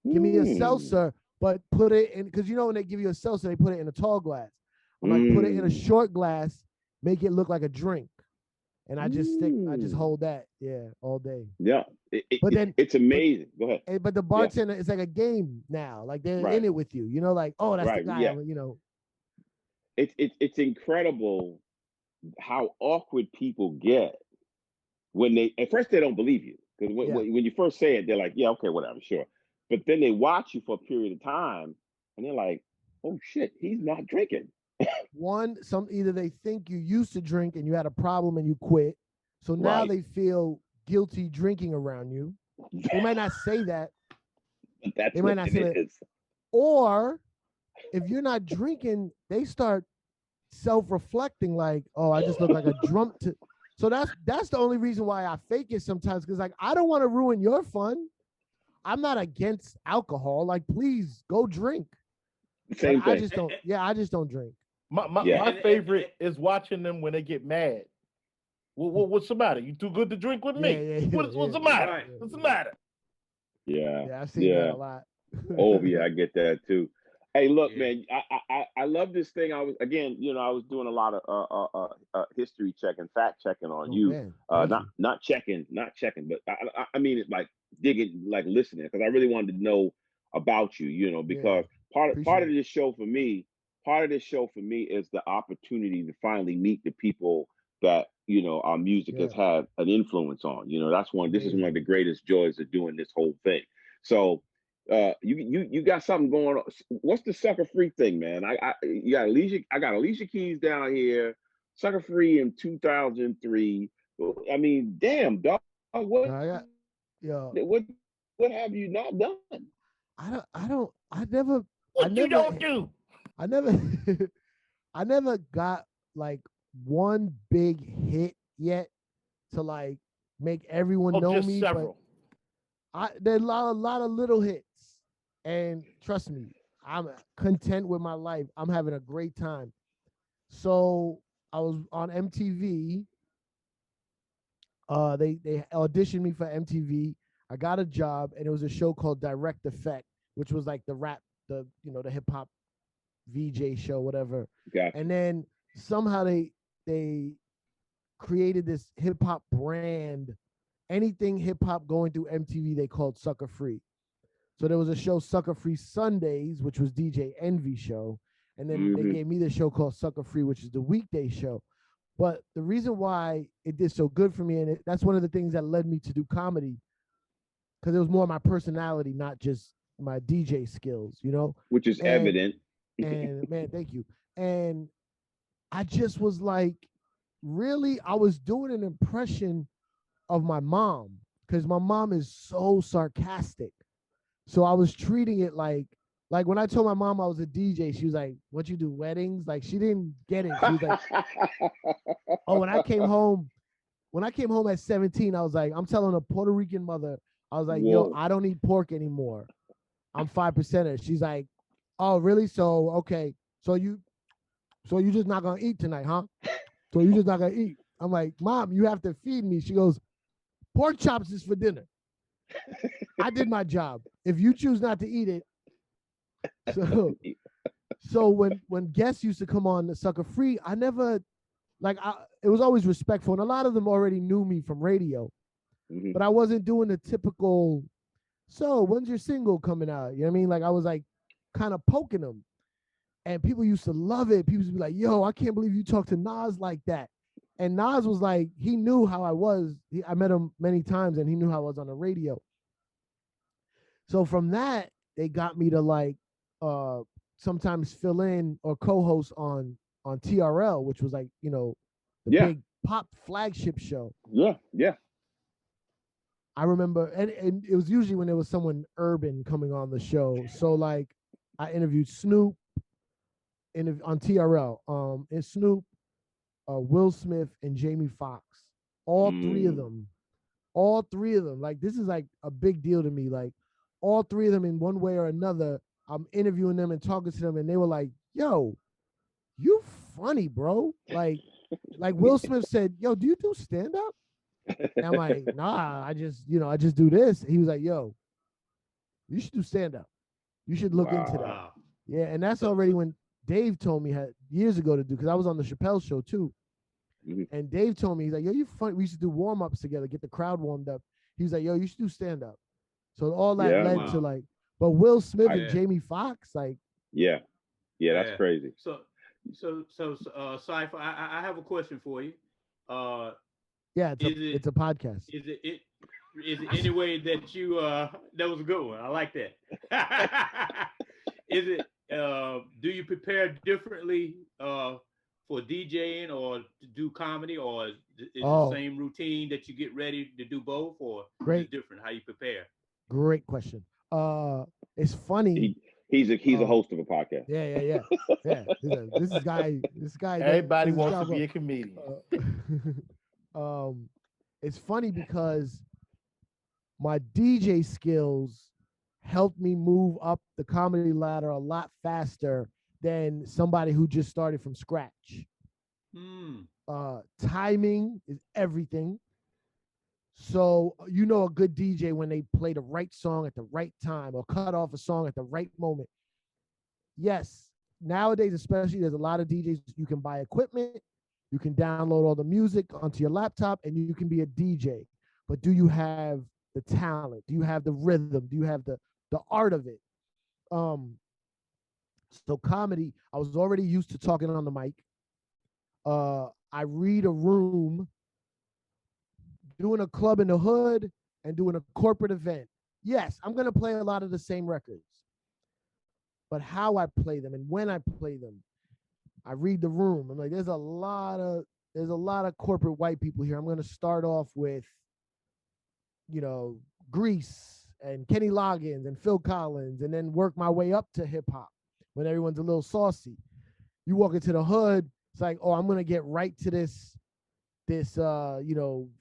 Give me a seltzer, but put it in, because you know when they give you a seltzer, they put it in a tall glass. I'm like, put it in a short glass, make it look like a drink. And I just hold that, all day. Yeah, it's amazing. Go ahead. But the bartender, it's like a game now. Like they're in it with you. You know, like, oh, that's the guy. Yeah. You know. It's incredible how awkward people get when at first they don't believe you, because when you first say it, they're like, yeah, okay, whatever, sure. But then they watch you for a period of time, and they're like, oh shit, he's not drinking. Either they think you used to drink and you had a problem and you quit, so now they feel guilty drinking around you. They might not say that. They might not say that. Or if you're not drinking, they start self-reflecting, like, oh, I just look like a drunk. So that's the only reason why I fake it sometimes, because like I don't want to ruin your fun. I'm not against alcohol. Like, please go drink. Same thing. I just don't drink. My favorite is watching them when they get mad. What's the matter? You too good to drink with me? What's the matter? Right. What's the matter? Yeah, I've seen that a lot. Oh yeah, I get that too. Hey, look, man, I love this thing. I was doing a lot of history checking, fact checking on you. Not checking, but I mean it, like digging, like listening, because I really wanted to know about you. You know, because part of this show for me is the opportunity to finally meet the people that our music has had an influence on. This is one of the greatest joys of doing this whole thing. So. You got something going on. What's the Sucker Free thing, man? You got Alicia. I got Alicia Keys down here. Sucker Free in 2003. I mean, damn, dog. What have you not done? I never got like one big hit yet to like make everyone know me. Several. There's a lot of little hits. And trust me, I'm content with my life. I'm having a great time. So I was on MTV. They auditioned me for MTV. I got a job, and it was a show called Direct Effect, which was like the hip hop VJ show, whatever. Gotcha. And then somehow they created this hip hop brand. Anything hip hop going through MTV, they called Sucker Free. So there was a show, Sucker Free Sundays, which was DJ Envy's show. And then they gave me the show called Sucker Free, which is the weekday show. But the reason why it did so good for me, and that's one of the things that led me to do comedy, because it was more my personality, not just my DJ skills, Which is evident. And man, thank you. And I just was like, really, I was doing an impression of my mom, because my mom is so sarcastic. So I was treating it like when I told my mom I was a DJ, she was like, what, you do weddings? Like, she didn't get it. She was like, oh, when I came home at 17, I was like, I'm telling a Puerto Rican mother, I was like, yo, I don't eat pork anymore. I'm 5%er. She's like, oh, really? So, okay. So you just not going to eat tonight, huh? So you just not going to eat. I'm like, Mom, you have to feed me. She goes, pork chops is for dinner. I did my job. If you choose not to eat it. So when guests used to come on the Sucker Free, I never, it was always respectful. And a lot of them already knew me from radio. But I wasn't doing the typical, so when's your single coming out? You know what I mean? Like, I was like kind of poking them. And people used to love it. People used to be like, yo, I can't believe you talk to Nas like that. And Nas was like, he knew how I was. I met him many times, and he knew how I was on the radio. So from that, they got me to like sometimes fill in or co-host on TRL, which was like, the big pop flagship show. Yeah. I remember, and it was usually when there was someone urban coming on the show. So like, I interviewed Snoop on TRL, and Snoop, Will Smith, and Jamie Foxx. All three of them. Like, this is like a big deal to me. Like, all three of them in one way or another, I'm interviewing them and talking to them, and they were like, "Yo, you funny, bro." Like Will Smith said, "Yo, do you do stand up?" And I'm like, "Nah, I just do this." He was like, "Yo, you should do stand up. You should look into that." Yeah, and that's already when Dave told me years ago to do, because I was on the Chappell show too. And Dave told me, he's like, "Yo, you funny." We used to do warm-ups together, get the crowd warmed up. He was like, "Yo, you should do stand-up." So all that led to like, but Will Smith and Jamie Foxx, like, that's crazy. So Cipha, I have a question for you. It's a podcast. Is it any way that you that was a good one. I like that. Is it do you prepare differently for DJing or to do comedy, or is it the same routine that you get ready to do both, or is it different how you prepare? Great question. It's funny. He's a host of a podcast. Yeah. This guy. Everybody wants to be a comedian. It's funny because my DJ skills helped me move up the comedy ladder a lot faster than somebody who just started from scratch. Timing is everything. So a good DJ when they play the right song at the right time, or cut off a song at the right moment. Yes, nowadays especially, there's a lot of DJs. You can buy equipment, you can download all the music onto your laptop, and you can be a DJ. But do you have the talent? Do you have the rhythm? Do you have the art of it? So comedy, I was already used to talking on the mic. I read a room, doing a club in the hood and doing a corporate event. Yes, I'm going to play a lot of the same records. But how I play them and when I play them, I read the room. I'm like, there's a lot of corporate white people here. I'm going to start off with, Grease and Kenny Loggins and Phil Collins, and then work my way up to hip hop when everyone's a little saucy. You walk into the hood, it's like, oh, I'm going to get right to this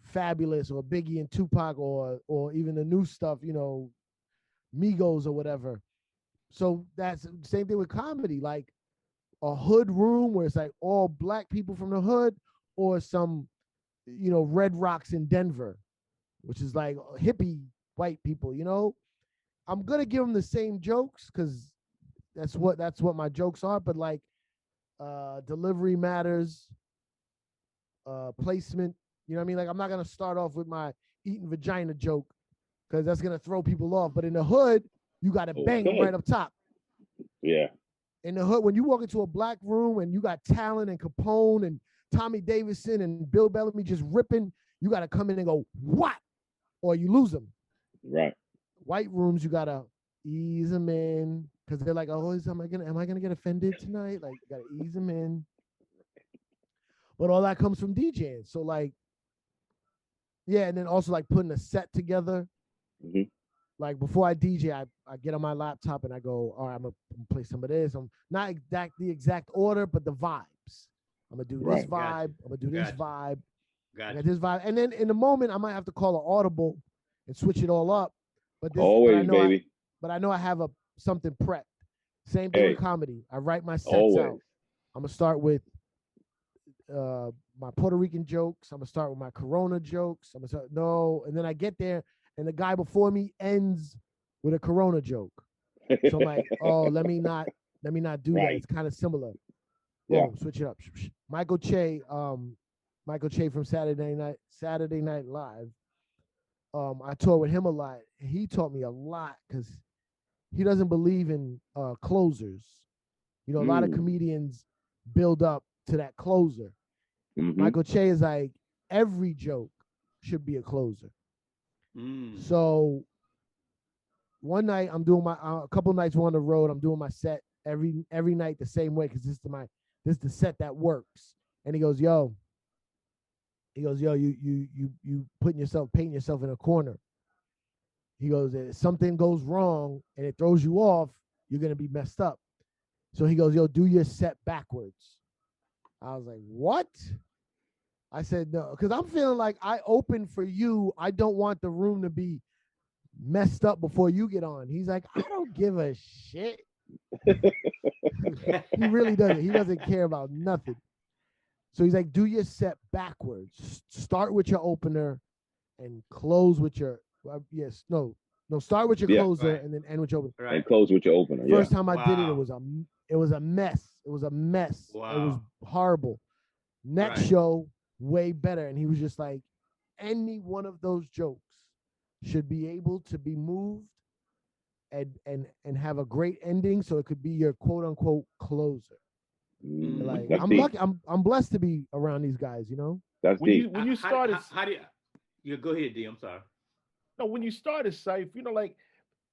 Fabulous or Biggie and Tupac, or even the new stuff, Migos or whatever. So that's the same thing with comedy, like a hood room where it's like all black people from the hood, or some, Red Rocks in Denver, which is like hippie white people, I'm going to give them the same jokes because that's what my jokes are. But like delivery matters, placement, you know what I mean? Like, I'm not going to start off with my eating vagina joke because that's going to throw people off. But in the hood, you got to bang them right up top. Yeah. In the hood, when you walk into a black room and you got Talon and Capone and Tommy Davidson and Bill Bellamy just ripping, you got to come in and go, what? Or you lose them. Right. White rooms, you got to ease them in because they're like, oh, am I gonna get offended tonight? Like, you got to ease them in. But all that comes from DJing. So like, yeah, and then also like putting a set together. Mm-hmm. Like before I DJ, I get on my laptop and I go, all right, I'm gonna play some of this. I'm not the exact order, but the vibes. I'm gonna do this vibe. I'm gonna do this vibe. Got this vibe. And then in the moment, I might have to call an audible and switch it all up. But always, baby. But I know I have something prepped. Same thing with comedy. I write my sets out. I'm gonna start with my Puerto Rican jokes. I'm gonna start with my Corona jokes. And then I get there, and the guy before me ends with a Corona joke. So I'm like, oh, let me not do that. It's kind of similar. Boom, switch it up. Michael Che from Saturday Night Live. I toured with him a lot. He taught me a lot because he doesn't believe in closers. A lot of comedians build up to that closer. Mm-hmm. Michael Che is like, every joke should be a closer. So one night I'm doing a couple nights we're on the road. I'm doing my set every night the same way because this is the set that works. And he goes, yo, you painting yourself in a corner. he goes, if something goes wrong and it throws you off, you're gonna be messed up. So he goes, yo, do your set backwards. I was like, what? I said, no, because I'm feeling like I open for you. I don't want the room to be messed up before you get on. He's like, I don't give a shit. He really doesn't. He doesn't care about nothing. So he's like, do your set backwards. Start with your opener and close with your, start with your closer and then end with your opener. Right. And close with your opener. First time I did it, it was a mess. It was a mess. Wow. It was horrible. Next show, way better. And he was just like, any one of those jokes should be able to be moved and have a great ending, so it could be your quote unquote closer. Like, I'm lucky. I'm blessed to be around these guys. You know. That's deep. When you started, how do you go ahead, D? I'm sorry. No, when you started Cipha, you know, like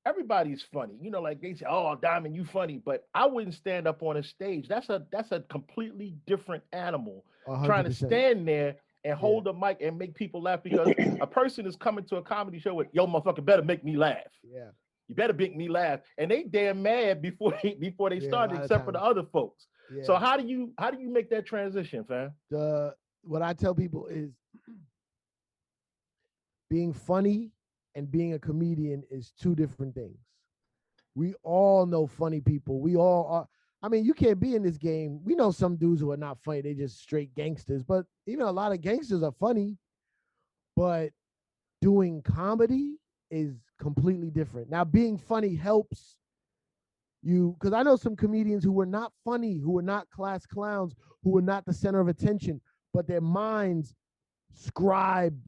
everybody's funny. You know, like they say, "Oh, Diamond, you funny," but I wouldn't stand up on a stage. That's a completely different animal. 100%. Trying to stand there and hold the mic and make people laugh, because a person is coming to a comedy show with, "Yo, motherfucker, better make me laugh." Yeah. You better make me laugh, and they damn mad before they started, except for the other folks. Yeah. So how do you make that transition, fam? What I tell people is, being funny and being a comedian is two different things. We all know funny people. We all are. I mean, you can't be in this game. We know some dudes who are not funny. They just straight gangsters. But even a lot of gangsters are funny. But doing comedy is completely different. Now, being funny helps you, because I know some comedians who were not funny, who were not class clowns, who were not the center of attention, but their minds scribe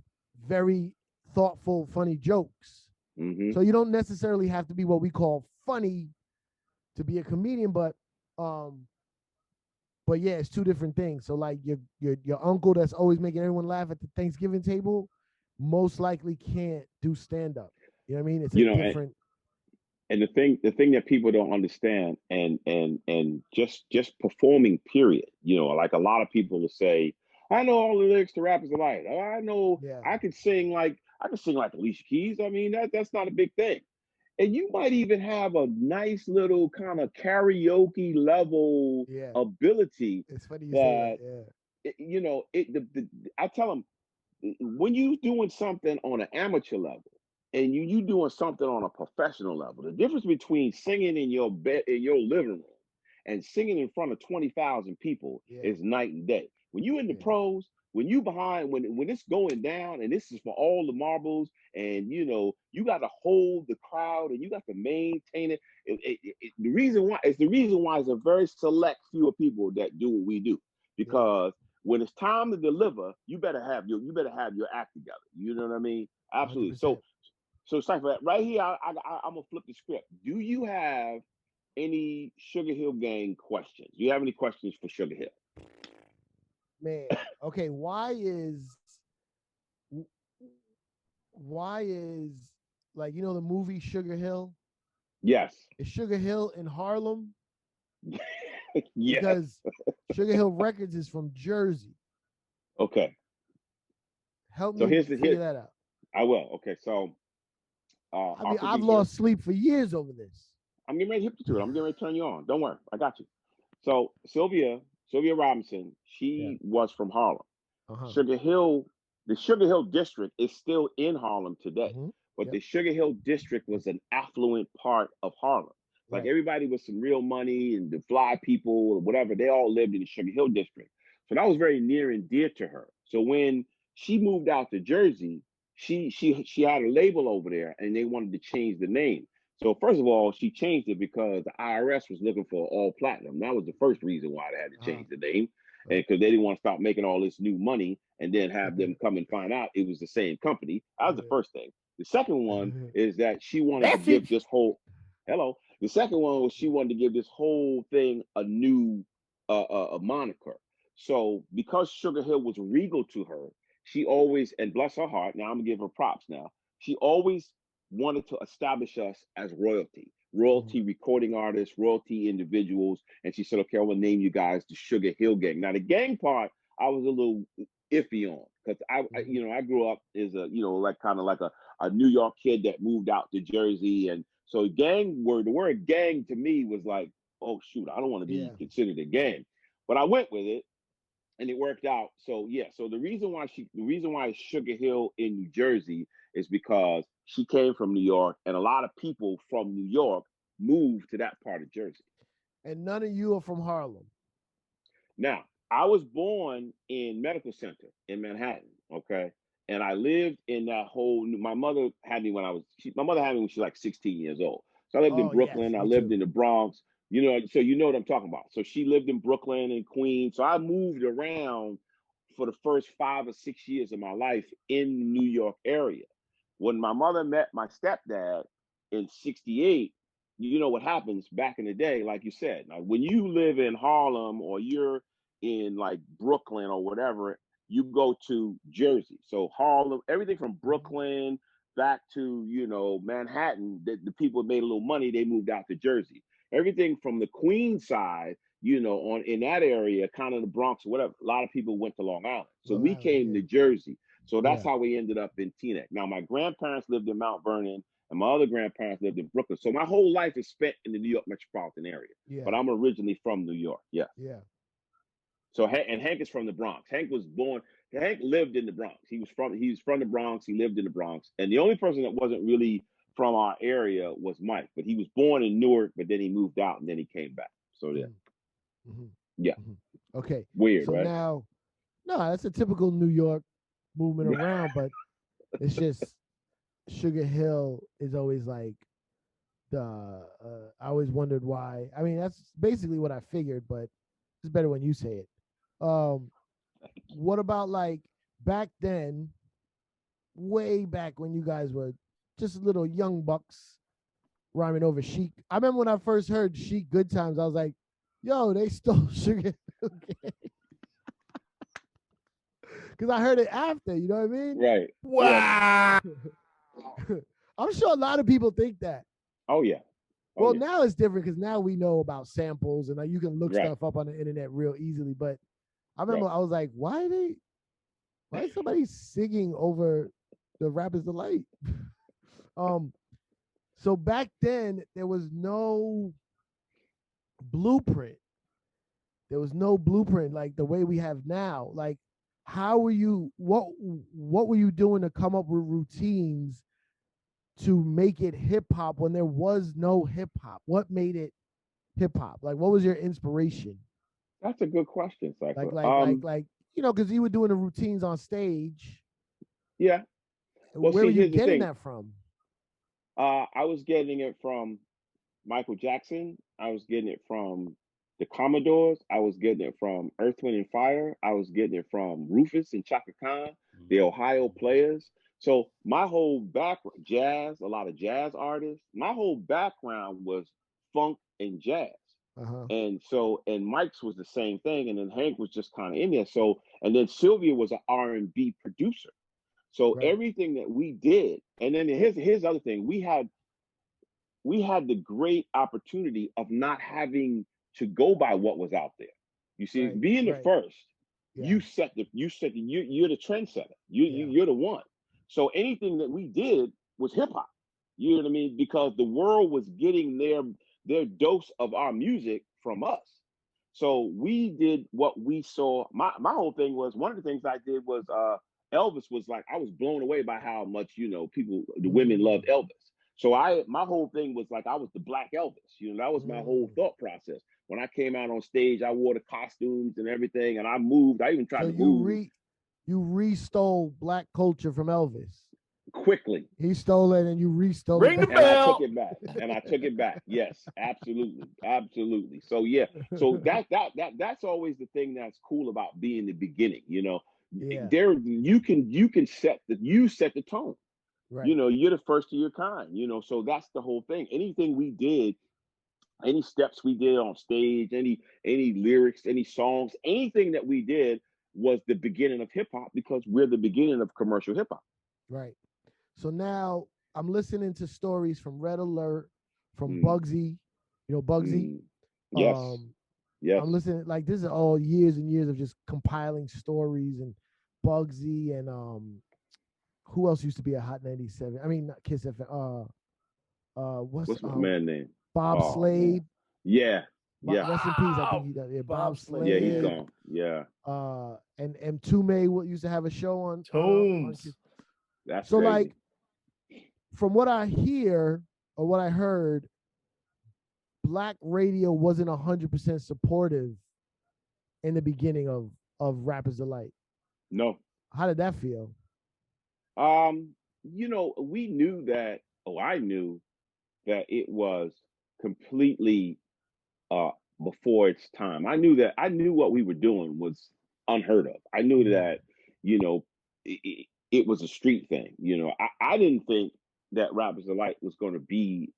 very thoughtful, funny jokes. So you don't necessarily have to be what we call funny to be a comedian, but yeah, it's two different things. So like your uncle that's always making everyone laugh at the Thanksgiving table most likely can't do stand-up. You know what I mean? It's different. And the thing that people don't understand, and just performing, period. You know, like a lot of people will say, I know all the lyrics to Rappers Delight. I know I can sing like Alicia Keys. I mean, that's not a big thing. And you might even have a nice little kind of karaoke level ability. It's funny you say that. You know, I tell them, when you doing something on an amateur level and you doing something on a professional level, the difference between singing in your bed in your living room and singing in front of 20,000 people is night and day. When you in the pros, when you behind, when it's going down, and this is for all the marbles, and you know you got to hold the crowd and you got to maintain it. The reason why is a very select few of people that do what we do, because when it's time to deliver, you better have your act together. You know what I mean? Absolutely. 100%. So Cipha, right here, I'm gonna flip the script. Do you have any Sugar Hill Gang questions? Do you have any questions for Sugar Hill? Man, okay. Why is like, you know, the movie Sugarhill? Yes. Is Sugarhill in Harlem? Yes. Because Sugarhill Records is from Jersey. Okay. Help me figure that out. I will. Okay, so I mean, I've lost sleep for years over this. I'm getting ready to hip you to it. I'm getting ready to turn you on. Don't worry, I got you. So Sylvia Robinson, she was from Harlem. Sugarhill, the Sugarhill district is still in Harlem today, but the Sugarhill district was an affluent part of Harlem. Like everybody with some real money and the fly people or whatever, they all lived in the Sugarhill district. So that was very near and dear to her. So when she moved out to Jersey, she had a label over there and they wanted to change the name. So first of all, she changed it because the IRS was looking for all platinum. That was the first reason why they had to change the name, and because they didn't want to start making all this new money and then have them come and find out it was the same company. That was the first thing. The second one is that she wanted to give this whole The second one was she wanted to give this whole thing a new a moniker. So because Sugar Hill was regal to her, she always, and bless her heart, now I'm gonna give her props now, she always wanted to establish us as royalty recording artists, royalty individuals. And she said, okay, I will name you guys the Sugar Hill Gang. Now the gang part, I was a little iffy on, because I grew up as a, like kind of like a a New York kid that moved out to Jersey. And so the word gang to me was like, oh shoot, I don't want to be considered a gang. But I went with it and it worked out. So yeah, so the reason why it's Sugar Hill in New Jersey is because she came from New York, and a lot of people from New York moved to that part of Jersey. And none of you are from Harlem. Now, I was born in Medical Center in Manhattan, okay? And I lived in that my mother had me when she was like 16 years old. So I lived in Brooklyn. I lived in the Bronx, so you know what I'm talking about. So she lived in Brooklyn and Queens. So I moved around for the first 5 or 6 years of my life in the New York area. When my mother met my stepdad in 68, you know what happens back in the day, like you said. Now, when you live in Harlem or you're in like Brooklyn or whatever, you go to Jersey. So Harlem, everything from Brooklyn back to, Manhattan, the people made a little money, they moved out to Jersey. Everything from the Queens side, in that area, kind of the Bronx or whatever, a lot of people went to Long Island. So we came to Jersey. So that's how we ended up in Teaneck. Now, my grandparents lived in Mount Vernon, and my other grandparents lived in Brooklyn. So my whole life is spent in the New York metropolitan area. Yeah. But I'm originally from New York. Yeah. Yeah. So, and Hank is from the Bronx. Hank lived in the Bronx. He's from the Bronx. He lived in the Bronx. And the only person that wasn't really from our area was Mike. But he was born in Newark, but then he moved out and then he came back. So yeah. Mm-hmm. Yeah. Mm-hmm. Okay. Weird, so right? Now, no, that's a typical New York movement around, but it's just Sugar Hill is always like I always wondered why. I mean, that's basically what I figured, but it's better when you say it. What about like back then, way back when you guys were just little young bucks rhyming over Chic? I remember when I first heard Chic Good Times, I was like, yo, they stole Sugar Hill Gang. Because I heard it after, you know what I mean? Right. Wow. Yeah. I'm sure a lot of people think that. Oh, yeah. Well, now it's different because now we know about samples and you can look stuff up on the internet real easily. But I remember I was like, why is somebody singing over the Rapper's Delight? So back then there was no blueprint. There was no blueprint like the way we have now. Like, how were you? What were you doing to come up with routines to make it hip hop when there was no hip hop? What made it hip hop? Like, what was your inspiration? That's a good question, Cipha. Like, because you were doing the routines on stage. Yeah. Well, where were you getting that from? I was getting it from Michael Jackson. I was getting it from the Commodores. I was getting it from Earth, Wind, and Fire. I was getting it from Rufus and Chaka Khan, the Ohio Players. So my whole background, jazz, a lot of jazz artists, my whole background was funk and jazz. And Mike's was the same thing. And then Hank was just kind of in there. So, and then Sylvia was an R&B producer. So everything that we did, and then here's the other thing, we had the great opportunity of not having to go by what was out there. You see, being the first, you're the trendsetter. You're the one. So anything that we did was hip hop. You know what I mean? Because the world was getting their dose of our music from us. So we did what we saw. My whole thing was, one of the things I did was Elvis was like, I was blown away by how much, the women loved Elvis. So my whole thing was like, I was the Black Elvis. That was my whole thought process. When I came out on stage, I wore the costumes and everything, and I moved. I even tried to move. You re-stole Black culture from Elvis. Quickly. He stole it and you restole Ring it. The bell. And I took it back. Yes, absolutely. Absolutely. So yeah. So that's always the thing that's cool about being the beginning, There you can set the tone. Right. You're the first of your kind, so that's the whole thing. Anything we did, any steps we did on stage, any lyrics, any songs, anything that we did was the beginning of hip hop, because we're the beginning of commercial hip hop. Right. So now I'm listening to stories from Red Alert, from Bugsy, Bugsy. Yes. Yes. I'm listening, like, this is all years and years of just compiling stories, and Bugsy and who else used to be a Hot 97? I mean, not Kiss FM. What's my man name? Bob Slade. Yeah. Yeah. Rest in peace. I think he does. Yeah, Bob Slade. Yeah, he's gone. Yeah. And Tume used to have a show on Tunes. That's so crazy. like, from what I hear or what I heard, Black radio wasn't 100% supportive in the beginning of Rappers Delight. No. How did that feel? You know, we knew that. I knew that it was completely before its time. I knew what we were doing was unheard of. I knew that, you know, it was a street thing. You know, I didn't think that Rappers Delight was going to be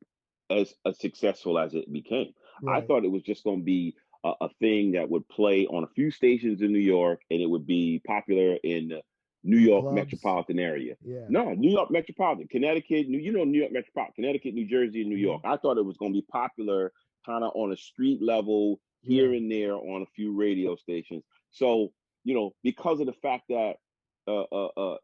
as successful as it became. Right. I thought it was just going to be a thing that would play on a few stations in New York, and it would be popular in the New York metropolitan area. Yeah. No, New York metropolitan, Connecticut, New York metropolitan, Connecticut, New Jersey, and New York. I thought it was going to be popular kind of on a street level here and there on a few radio stations. So, you know, because of the fact that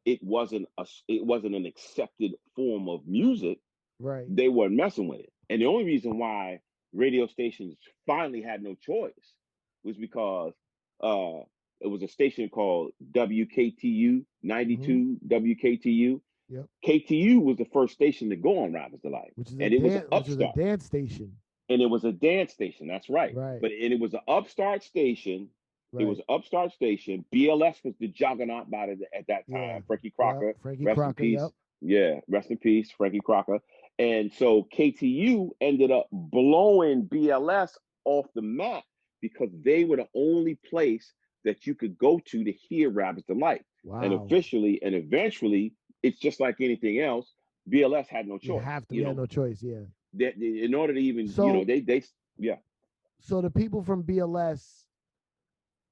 it wasn't an accepted form of music, right? They weren't messing with it. And the only reason why radio stations finally had no choice was because it was a station called WKTU 92 WKTU. Yep. KTU was the first station to go on Rappers Delight, which is it was an upstart. Which is a dance station. And it was a dance station. That's right. Right. But it was an upstart station. Right. It was an upstart station. BLS was the juggernaut at that time. Yeah. Frankie Crocker. Yep. Frankie Crocker. Yep. Yeah. Rest in peace, Frankie Crocker. And so KTU ended up blowing BLS off the map because they were the only place that you could go to hear Rappers Delight. Wow. And officially and eventually, it's just like anything else. BLS had no choice. You had no choice. Yeah. That in order to even, they. So the people from BLS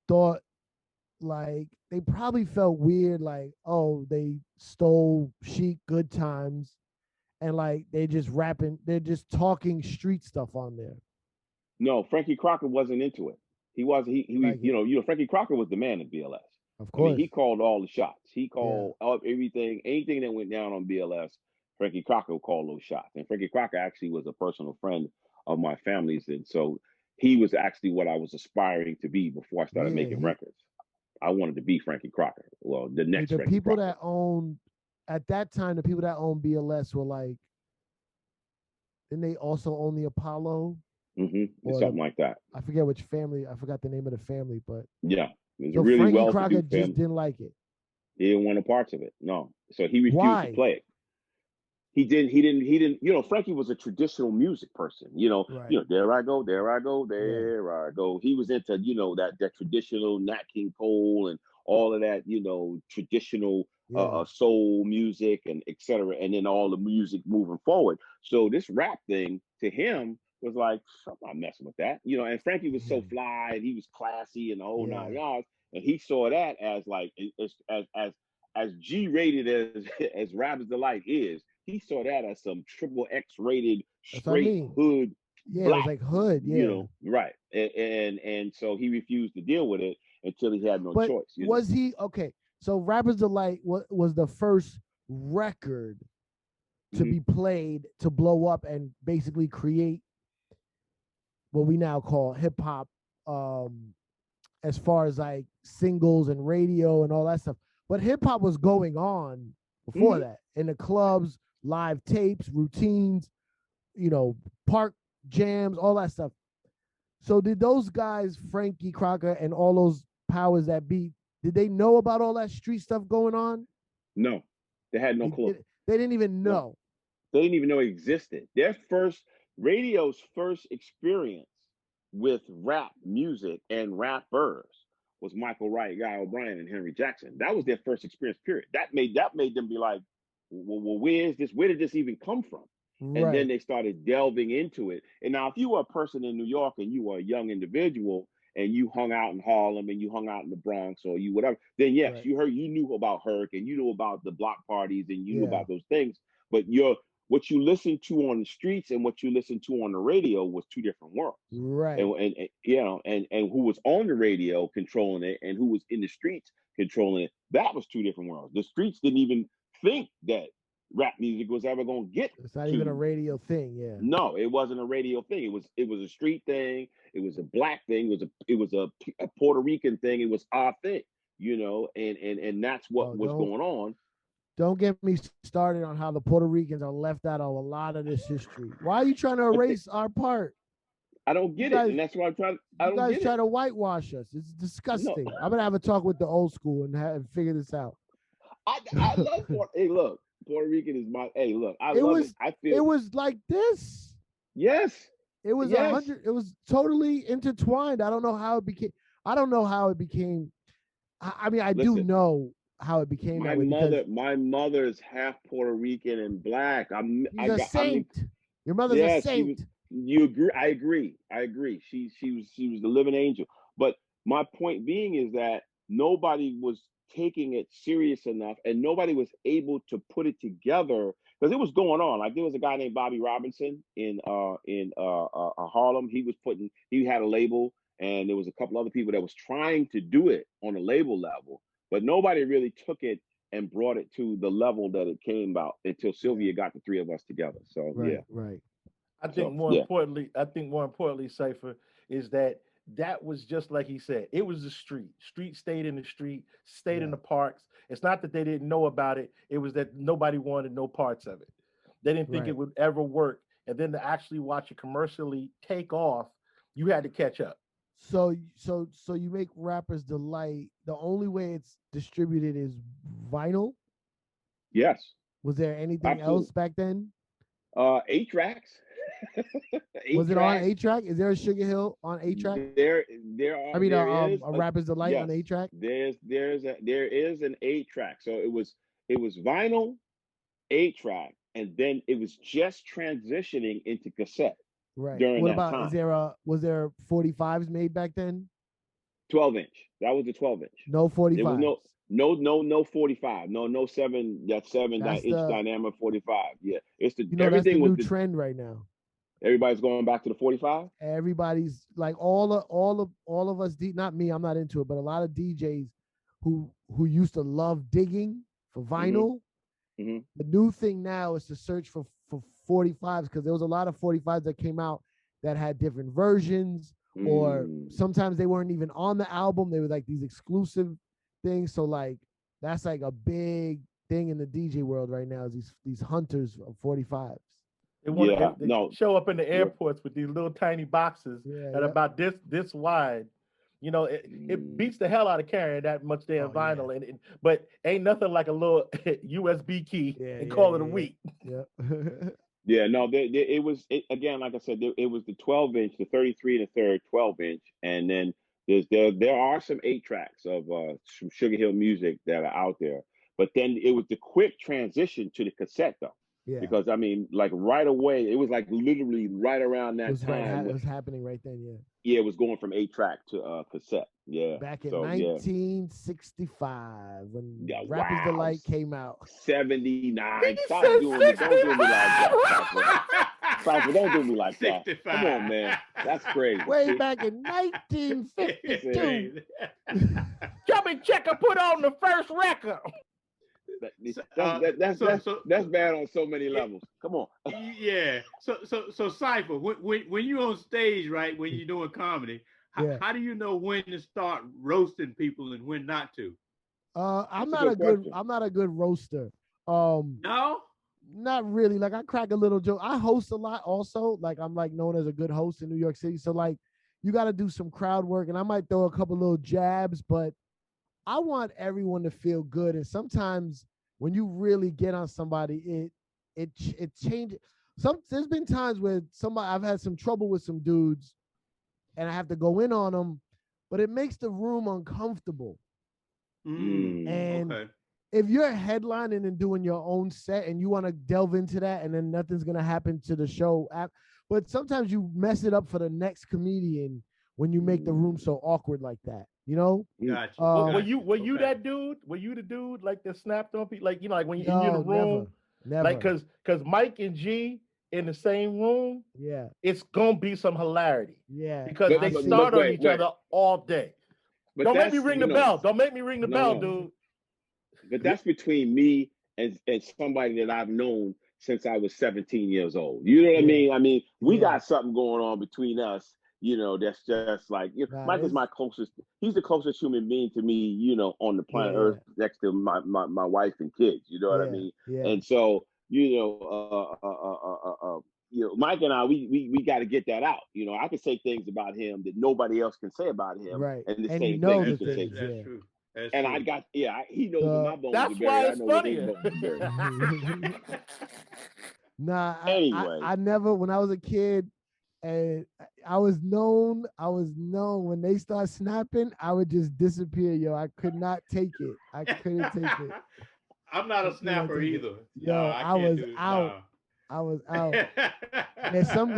thought, like, they probably felt weird, like, oh, they stole Chic Good Times, and like they're just talking street stuff on there. No, Frankie Crocker wasn't into it. He Frankie Crocker was the man at BLS. Of course. I mean, he called all the shots. He called up anything that went down on BLS. Frankie Crocker would call those shots. And Frankie Crocker actually was a personal friend of my family's. And so he was actually what I was aspiring to be before I started making records. I wanted to be Frankie Crocker. Well, the next Frankie people Crocker. that owned, at that time, the people that owned BLS were like, didn't they also own the Apollo? Mm-hmm. Something like that. I forget which family. I forgot the name of the family, but yeah. It was so really Frankie Crocker just didn't like it. He didn't want no parts of it. No. So he refused to play it. He didn't, you know, Frankie was a traditional music person, you know, there I go. He was into, you know, that traditional Nat King Cole and all of that, you know, traditional soul music and et cetera. And then all the music moving forward. So this rap thing to him was like, I'm not messing with that, you know, and Frankie was so fly and he was classy and the whole 9 yards. And he saw that as like, as G-rated as Rappers Delight is, he saw that as some triple X rated straight hood. Yeah, black, it was like hood. Yeah, you know, right. And so he refused to deal with it until he had no choice. Was he okay? So Rappers Delight was the first record to be played to blow up and basically create what we now call hip hop, as far as like singles and radio and all that stuff. But hip hop was going on before that in the clubs. Live tapes, routines, you know, park jams, all that stuff. So did those guys, Frankie Crocker and all those powers that be, did they know about all that street stuff going on? No, they had no clue. They didn't even know. No. They didn't even know it existed. Radio's first experience with rap music and rappers was Michael Wright, Guy O'Brien, and Henry Jackson. That was their first experience, period. That made them be like, well, where did this even come from? Right. And then they started delving into it. And now, if you were a person in New York and you were a young individual and you hung out in Harlem and you hung out in the Bronx or you whatever, then yes, you knew about Herc and you knew about the block parties and you knew about those things. But what you listened to on the streets and what you listened to on the radio was two different worlds. Right. And you know, and who was on the radio controlling it and who was in the streets controlling it, that was two different worlds. The streets didn't even think that rap music was ever going to get. It's not even a radio thing. Yeah. No, it wasn't a radio thing. It was a street thing. It was a black thing. It was a Puerto Rican thing. It was our thing, you know, and that's what was going on. Don't get me started on how the Puerto Ricans are left out of a lot of this history. Why are you trying to erase our part? I don't get it, and that's why I'm trying. You guys try to whitewash us. It's disgusting. No. I'm gonna have a talk with the old school and figure this out. I love hey, look, Puerto Rican is my. Hey, look, I love it. I feel it was like this. Yes, it was 100. It was totally intertwined. I don't know how it became. I mean, I do know how it became. My mother is half Puerto Rican and black. She's a saint. Your mother's a saint. You agree? I agree. She was the living angel. But my point being is that nobody was taking it serious enough, and nobody was able to put it together because it was going on. Like there was a guy named Bobby Robinson in Harlem. He had a label, and there was a couple other people that was trying to do it on a label level, but nobody really took it and brought it to the level that it came about until Sylvia got the three of us together. So right. I think more importantly, Cipha, is that was just like he said. It was the street. Street stayed in the street, stayed in the parks. It's not that they didn't know about it. It was that nobody wanted no parts of it. They didn't think it would ever work. And then to actually watch it commercially take off, you had to catch up. So you make Rappers Delight. The only way it's distributed is vinyl? Yes. Was there anything else back then? 8-tracks. Was it on 8-track? Is there a Sugarhill on 8-track? There are. I mean, a Rappers Delight on 8-track. There is an 8-track. So it was vinyl, 8-track, and then it was just transitioning into cassette. Right. During what that about time. Was there 45s made back then? 12-inch. That was the 12-inch. No 45. There was no 45. No 7-inch dynamic 45. Yeah. It's the that's the new trend right now. Everybody's going back to the 45. Everybody's like all of us. Not me. I'm not into it, but a lot of DJs who used to love digging for vinyl. Mm-hmm. The new thing now is to search for 45s because there was a lot of 45s that came out that had different versions, or sometimes they weren't even on the album. They were like these exclusive things. So like that's like a big thing in the DJ world right now is these hunters of 45s. They show up in the airports with these little tiny boxes that are about this wide. You know, it beats the hell out of carrying that much damn vinyl, but ain't nothing like a little USB key and call it a week. Yeah. Yeah, no, it was again, like I said, it was the 12-inch, the 33 and a third 12-inch, and then there are some 8-tracks of some Sugarhill music that are out there, but then it was the quick transition to the cassette though. Yeah. Because I mean, like right away, it was like literally right around that time. It was happening right then, yeah. Yeah, it was going from 8-track to cassette. Yeah. Back in 1965 when Rappers Delight came out. 79. Stop doing it. Don't do me like that. Cipha, don't do me like that. 65. Come on, man. That's crazy. Way back in 1952. Jumping Checker put on the first record. That's bad on so many levels. Come on. Yeah. So Cipha, when you're on stage, right, when you're doing comedy, how do you know when to start roasting people and when not to? I'm not a good roaster. No? Not really. Like I crack a little joke. I host a lot also. Like I'm like known as a good host in New York City. So like you got to do some crowd work, and I might throw a couple little jabs, but I want everyone to feel good. And sometimes when you really get on somebody, it changes. There's been times where I've had some trouble with some dudes and I have to go in on them, but it makes the room uncomfortable. And if you're headlining and doing your own set and you want to delve into that and then nothing's going to happen to the show, but sometimes you mess it up for the next comedian when you make the room so awkward like that. You know? Gotcha. Were you that dude? Were you the dude like that snapped on people? Like, you know, like when you're in the room, never. Like because Mike and G in the same room, it's gonna be some hilarity. Yeah. Because they start on each other all day. But don't make me ring the bell. Don't make me ring the bell, dude. But that's between me and somebody that I've known since I was 17 years old. You know what I mean? I mean, we got something going on between us, you know, that's just like, Michael's my closest, he's the closest human being to me, you know, on the planet Earth, next to my wife and kids, you know what I mean? And so, you know, Mike and I, we got to get that out. You know, I can say things about him that nobody else can say about him. Right. And the and same you know thing the you can things, say. That's true. That's and true. I got, he knows where my bones are That's buried. why I it's know where funnier. his bones are buried. Nah, Anyway. I never, when I was a kid, and I was known when they start snapping, I would just disappear, yo. I could not take it. I couldn't take it. I'm not a snapper either. Yo, no, I was out. No. I was out. There's some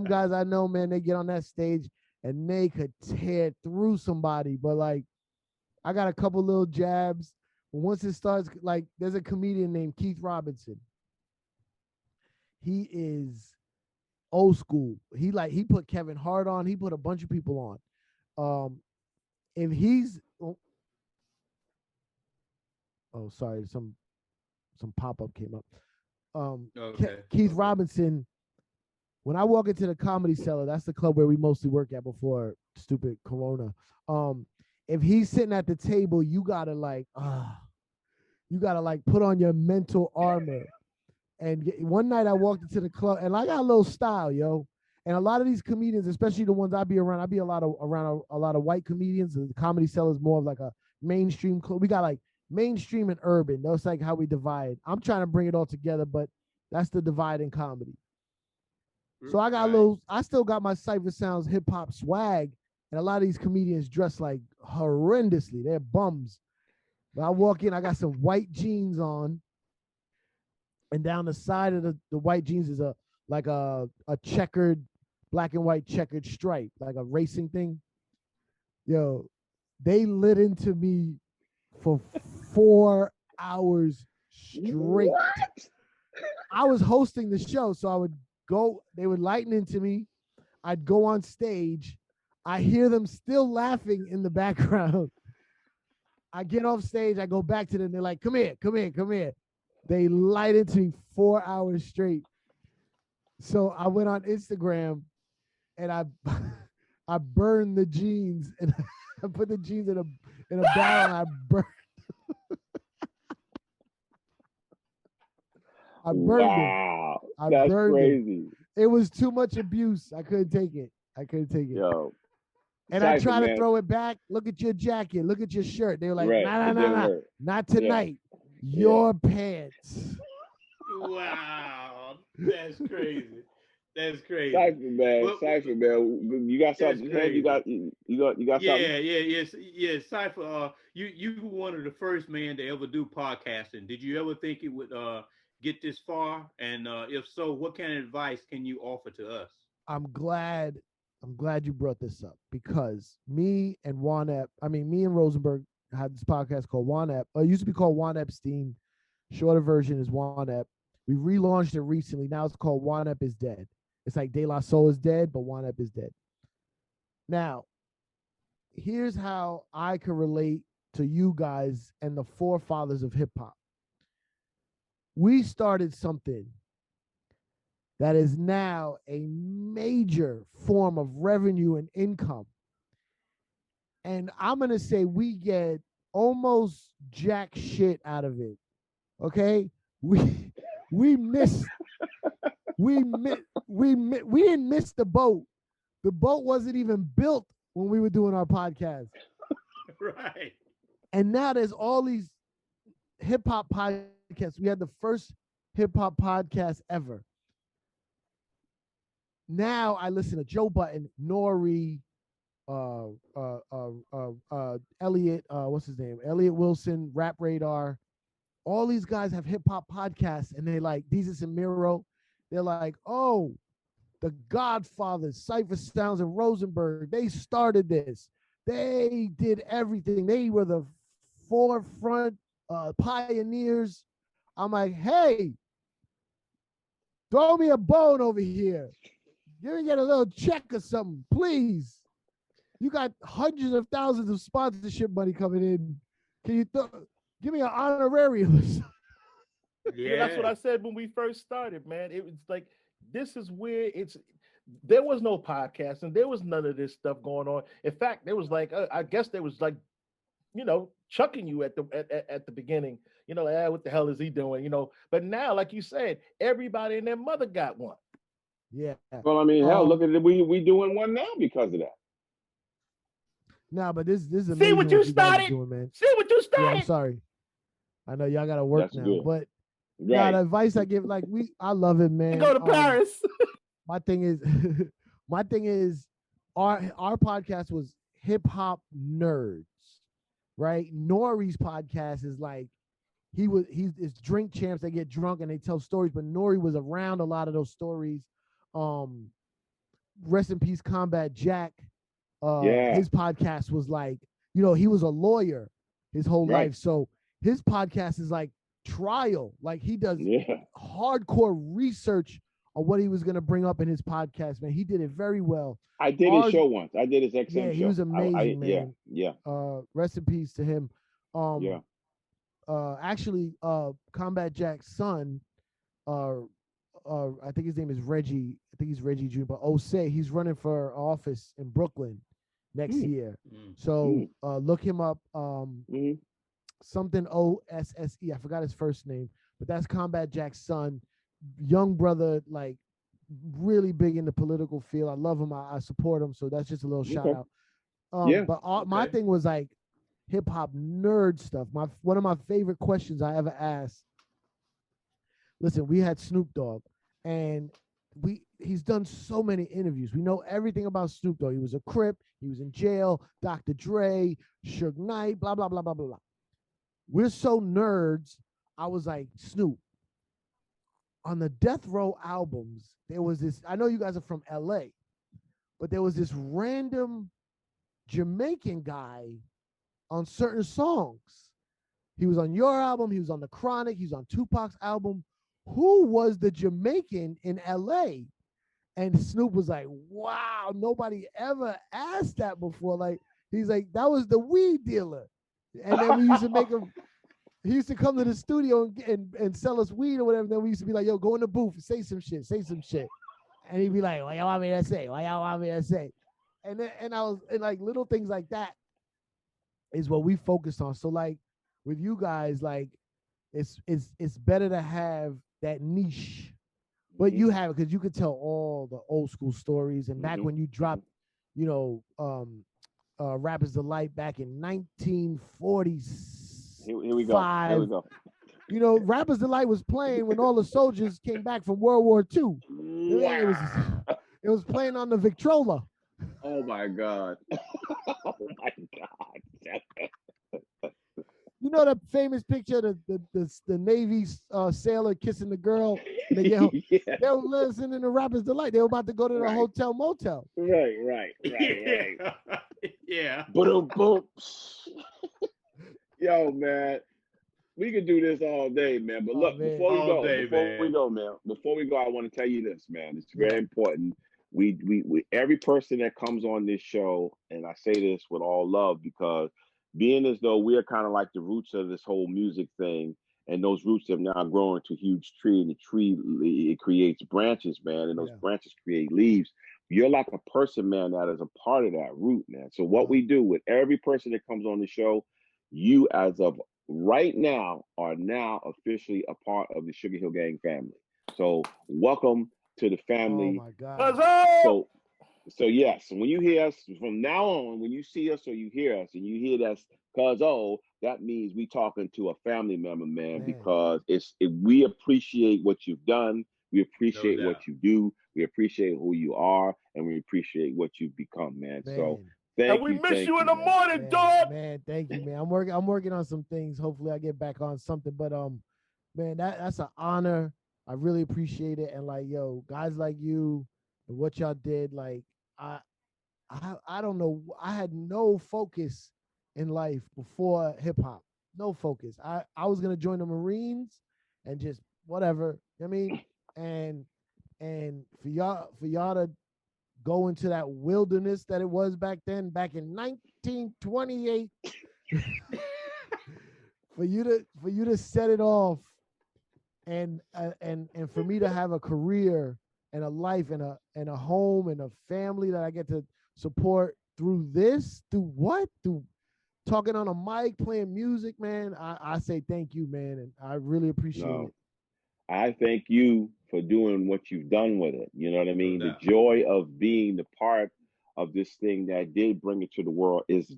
guys I know, man, they get on that stage and they could tear through somebody, but like I got a couple little jabs. Once it starts, like there's a comedian named Keith Robinson. He is old school. He put Kevin Hart on. He put a bunch of people on. If he's sorry, some pop-up came up. Okay. Keith Robinson, when I walk into the Comedy Cellar, that's the club where we mostly work at before stupid Corona. If he's sitting at the table, you gotta put on your mental armor. And one night I walked into the club, and I got a little style, yo. And a lot of these comedians, especially the ones I be around, around a lot of white comedians. The Comedy Cellar is more of like a mainstream club. We got like mainstream and urban. That's like how we divide. I'm trying to bring it all together, but that's the divide in comedy. So I got I still got my Cipha Sounds hip hop swag, and a lot of these comedians dress like horrendously. They're bums. But I walk in, I got some white jeans on, and down the side of the white jeans is a checkered, black and white checkered stripe, like a racing thing. Yo, they lit into me for 4 hours straight. What? I was hosting the show, so they would lighten into me. I'd go on stage. I hear them still laughing in the background. I get off stage. I go back to them. They're like, come here, come here, come here. They light into me 4 hours straight. So I went on Instagram and I I burned the jeans, and I put the jeans in a barrel and I burned. I burned it. That's crazy. It was too much abuse. I couldn't take it. Yo. And I try to throw it back. Look at your jacket. Look at your shirt. They were like, nah. Not tonight. Yeah. Your pants. Wow. That's crazy. That's crazy. Cipha, man. You got something? You got something? Yes. Cipha, you were one of the first men to ever do podcasting. Did you ever think it would get this far? And if so, what kind of advice can you offer to us? I'm glad you brought this up, because me and Rosenberg had this podcast called Juan Ep. It used to be called Juan Epstein. Shorter version is Juan Ep. We relaunched it recently. Now it's called Juan Ep is Dead. It's like De La Soul is dead, but Juan Ep is dead. Now, here's how I can relate to you guys and the forefathers of hip hop. We started something that is now a major form of revenue and income. And I'm going to say we get almost jack shit out of it. Okay? We didn't miss the boat. The boat wasn't even built when we were doing our podcast. Right. And now there's all these hip hop podcasts. We had the first hip hop podcast ever. Now I listen to Joe Budden, Nori, Elliot, what's his name? Elliot Wilson, Rap Radar. All these guys have hip hop podcasts, and they like Jesus and Miro. They're like, oh, the Godfathers, Cipha Sounds and Rosenberg, they started this. They did everything. They were the forefront pioneers. I'm like, hey, throw me a bone over here. You can get a little check or something, please. You got hundreds of thousands of sponsorship money coming in. Can you give me an honorarium or something? You know, that's what I said when we first started, man. It was like, this is where there was no podcast and there was none of this stuff going on. In fact, there was like, I guess there was like, you know, chucking you at the beginning, you know, like, what the hell is he doing? You know, but now, like you said, everybody and their mother got one. Yeah. Well, I mean, hell, look at it. We doing one now because of that. Nah, but this is amazing. See what you started, doing, man. See what you started. Yeah, I'm sorry. I know y'all gotta work now, good. but right. The advice I give, like I love it, man. Go to Paris. my thing is, our podcast was hip hop nerds, right? Nori's podcast is like he's drink champs. They get drunk and they tell stories, but Nori was around a lot of those stories. Rest in peace, Combat Jack. His podcast was like, you know, he was a lawyer his whole life, so his podcast is like trial. Like he does hardcore research on what he was going to bring up in his podcast, man. He did it very well. I did his show once. I did his XM show. Yeah, he was amazing, man. Yeah. Rest in peace to him. Actually, Combat Jack's son, I think his name is Reggie. I think he's Reggie Jr. But he's running for office in Brooklyn next year. So look him up. Something OSSE. I forgot his first name, but that's Combat Jack's son. Young brother, like really big in the political field. I love him. I support him. So that's just a little shout out. But my thing was like hip hop nerd stuff. One of my favorite questions I ever asked. Listen, we had Snoop Dogg, and he's done so many interviews. We know everything about Snoop Dogg. He was a Crip. He was in jail. Dr. Dre, Suge Knight, blah blah blah blah blah blah. We're so nerds. I was like, Snoop, on the Death Row albums, there was this, I know you guys are from LA, but there was this random Jamaican guy on certain songs. He was on your album, he was on The Chronic, he was on Tupac's album. Who was the Jamaican in LA? And Snoop was like, wow, nobody ever asked that before. Like, he's like, that was the weed dealer. And then we used to make him, he used to come to the studio and sell us weed or whatever. Then we used to be like, yo, go in the booth and say some shit. And he'd be like, what y'all want me to say? What y'all want me to say? And like little things like that is what we focused on. So like with you guys, like it's better to have that niche, but you have it because you could tell all the old school stories. And back when you dropped, you know, Rapper's Delight back in 1946. Here we go. You know, Rapper's Delight was playing when all the soldiers came back from World War II. Wow. It was playing on the Victrola. Oh my God. Oh my God. You know the famous picture of the Navy sailor kissing the girl? And they were listening to Rapper's Delight. They were about to go to the hotel motel. Right. Yeah. Boom. Yo, man, we could do this all day, man. But look, before we go, I want to tell you this, man. It's very important. We every person that comes on this show, and I say this with all love, because being as though we are kind of like the roots of this whole music thing, and those roots have now grown into a huge tree, and the tree, it creates branches, man, and those branches create leaves. You're like a person, man, that is a part of that root, man. So what we do with every person that comes on the show, you as of right now are now officially a part of the Sugar Hill Gang family. So welcome to the family. Oh my God. So yes, when you hear us from now on, when you see us or you hear us and you hear that's Cuzzo, that means we talking to a family member, man. Because we appreciate what you've done. We appreciate what you do. We appreciate who you are, and we appreciate what you've become, man. So thank you. And we miss you in the morning, dog. Man, thank you, man. I'm working on some things. Hopefully I get back on something. But man, that's an honor. I really appreciate it. And like, yo, guys like you and what y'all did, like I don't know. I had no focus in life before hip hop. No focus. I was gonna join the Marines and just whatever. I mean, and for y'all to go into that wilderness that it was back then, back in 1928, for you to set it off and for me to have a career and a life and a home and a family that I get to support through talking on a mic, playing music, man. I say thank you, man, and I really appreciate it. I thank you for doing what you've done with it. You know what I mean? The joy of being the part of this thing that did bring it to the world is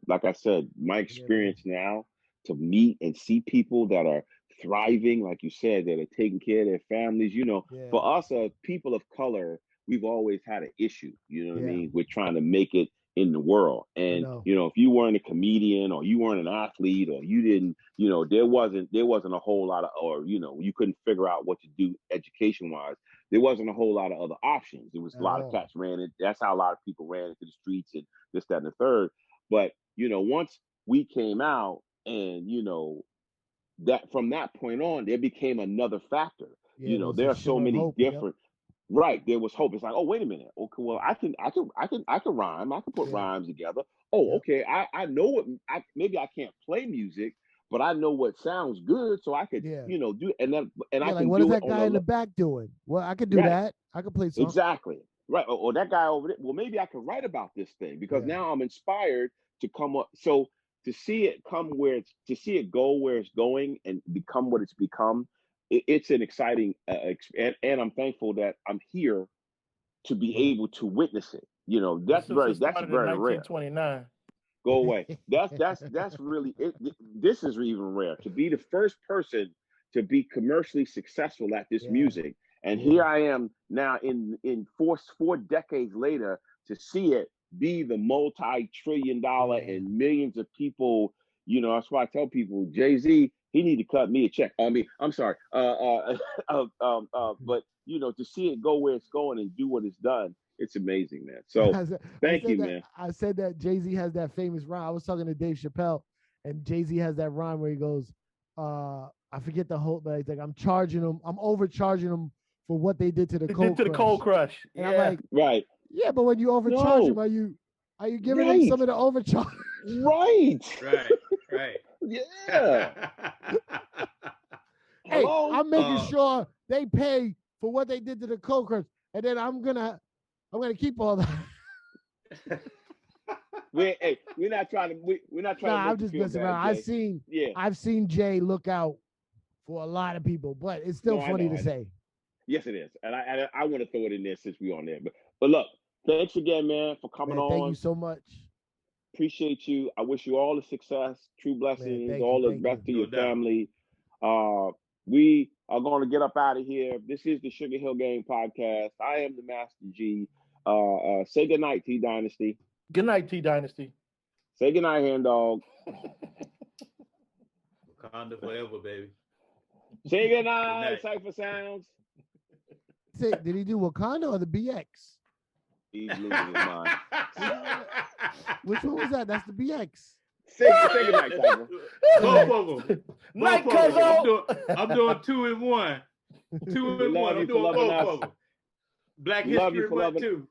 like I said, my experience now to meet and see people that are thriving, like you said, that are taking care of their families. You know, for us as people of color, we've always had an issue. You know what I mean? We're trying to make it in the world. And you know, if you weren't a comedian or you weren't an athlete or you didn't, you know, there wasn't a whole lot of, or you know, you couldn't figure out what to do education wise. There wasn't a whole lot of other options. There was a lot of cats ran it. That's how a lot of people ran into the streets and this, that, and the third. But you know, once we came out, and you know, that from that point on, there became another factor. You know, there are so many different. Right, there was hope. It's like, oh, wait a minute. Okay, well, I can rhyme. I can put rhymes together. Oh, okay. I know what. Maybe I can't play music, but I know what sounds good, so I could, you know, do. And then, and I can. What do is that guy in the back doing? Well, I could do that. I could play something. Exactly. Right. Or that guy over there. Well, maybe I could write about this thing because now I'm inspired to come up. So to see it to see it go where it's going and become what it's become. It's an exciting, and I'm thankful that I'm here to be able to witness it. You know, that's very rare. 1929. Go away. That's really it. This is even rare to be the first person to be commercially successful at this music, and here I am now in four decades later to see it be the multi-trillion-dollar and millions of people. You know, that's why I tell people Jay-Z, he need to cut me a check. I mean, I'm sorry. But you know, to see it go where it's going and do what it's done, it's amazing, man. So thank you, man. I said that Jay-Z has that famous rhyme. I was talking to Dave Chappell, and Jay-Z has that rhyme where he goes, I forget the whole, but he's like, I'm overcharging them for what they did to the Cold Crush. And I'm like, right. Yeah, but when you overcharge them, are you giving them some of the overcharge? Right. Yeah. Hey, I'm making sure they pay for what they did to the Cold Crush, and then I'm gonna keep all that. We're not trying to. We're not trying to. I'm just messing around. I've seen Jay look out for a lot of people, but it's still funny to say. Yes, it is, and I want to throw it in there since we're on there. But look, thanks again, man, for coming on. Thank you so much. Appreciate you. I wish you all the success, true blessings, all the best to your family. We are going to get up out of here. This is the Sugar Hill Gang podcast. I am the Master G. Say good night, T Dynasty. Good night, T Dynasty. Say good night, Hand Dog. Wakanda forever, baby. Say good night, Cipha Sounds. Did he do Wakanda or the BX? He's losing his mind. Which one was that? That's the BX. Say good night, Cipha. Both of them. Night, Cuzzo. I'm doing 2 in 1. 2 in 1. I'm doing both of them. Black History Month too.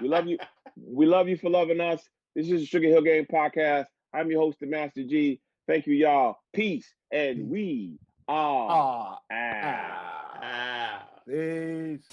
We love you. We love you for loving us. This is the Sugar Hill Gang podcast. I'm your host, the Master G. Thank you, y'all. Peace. And we are Peace.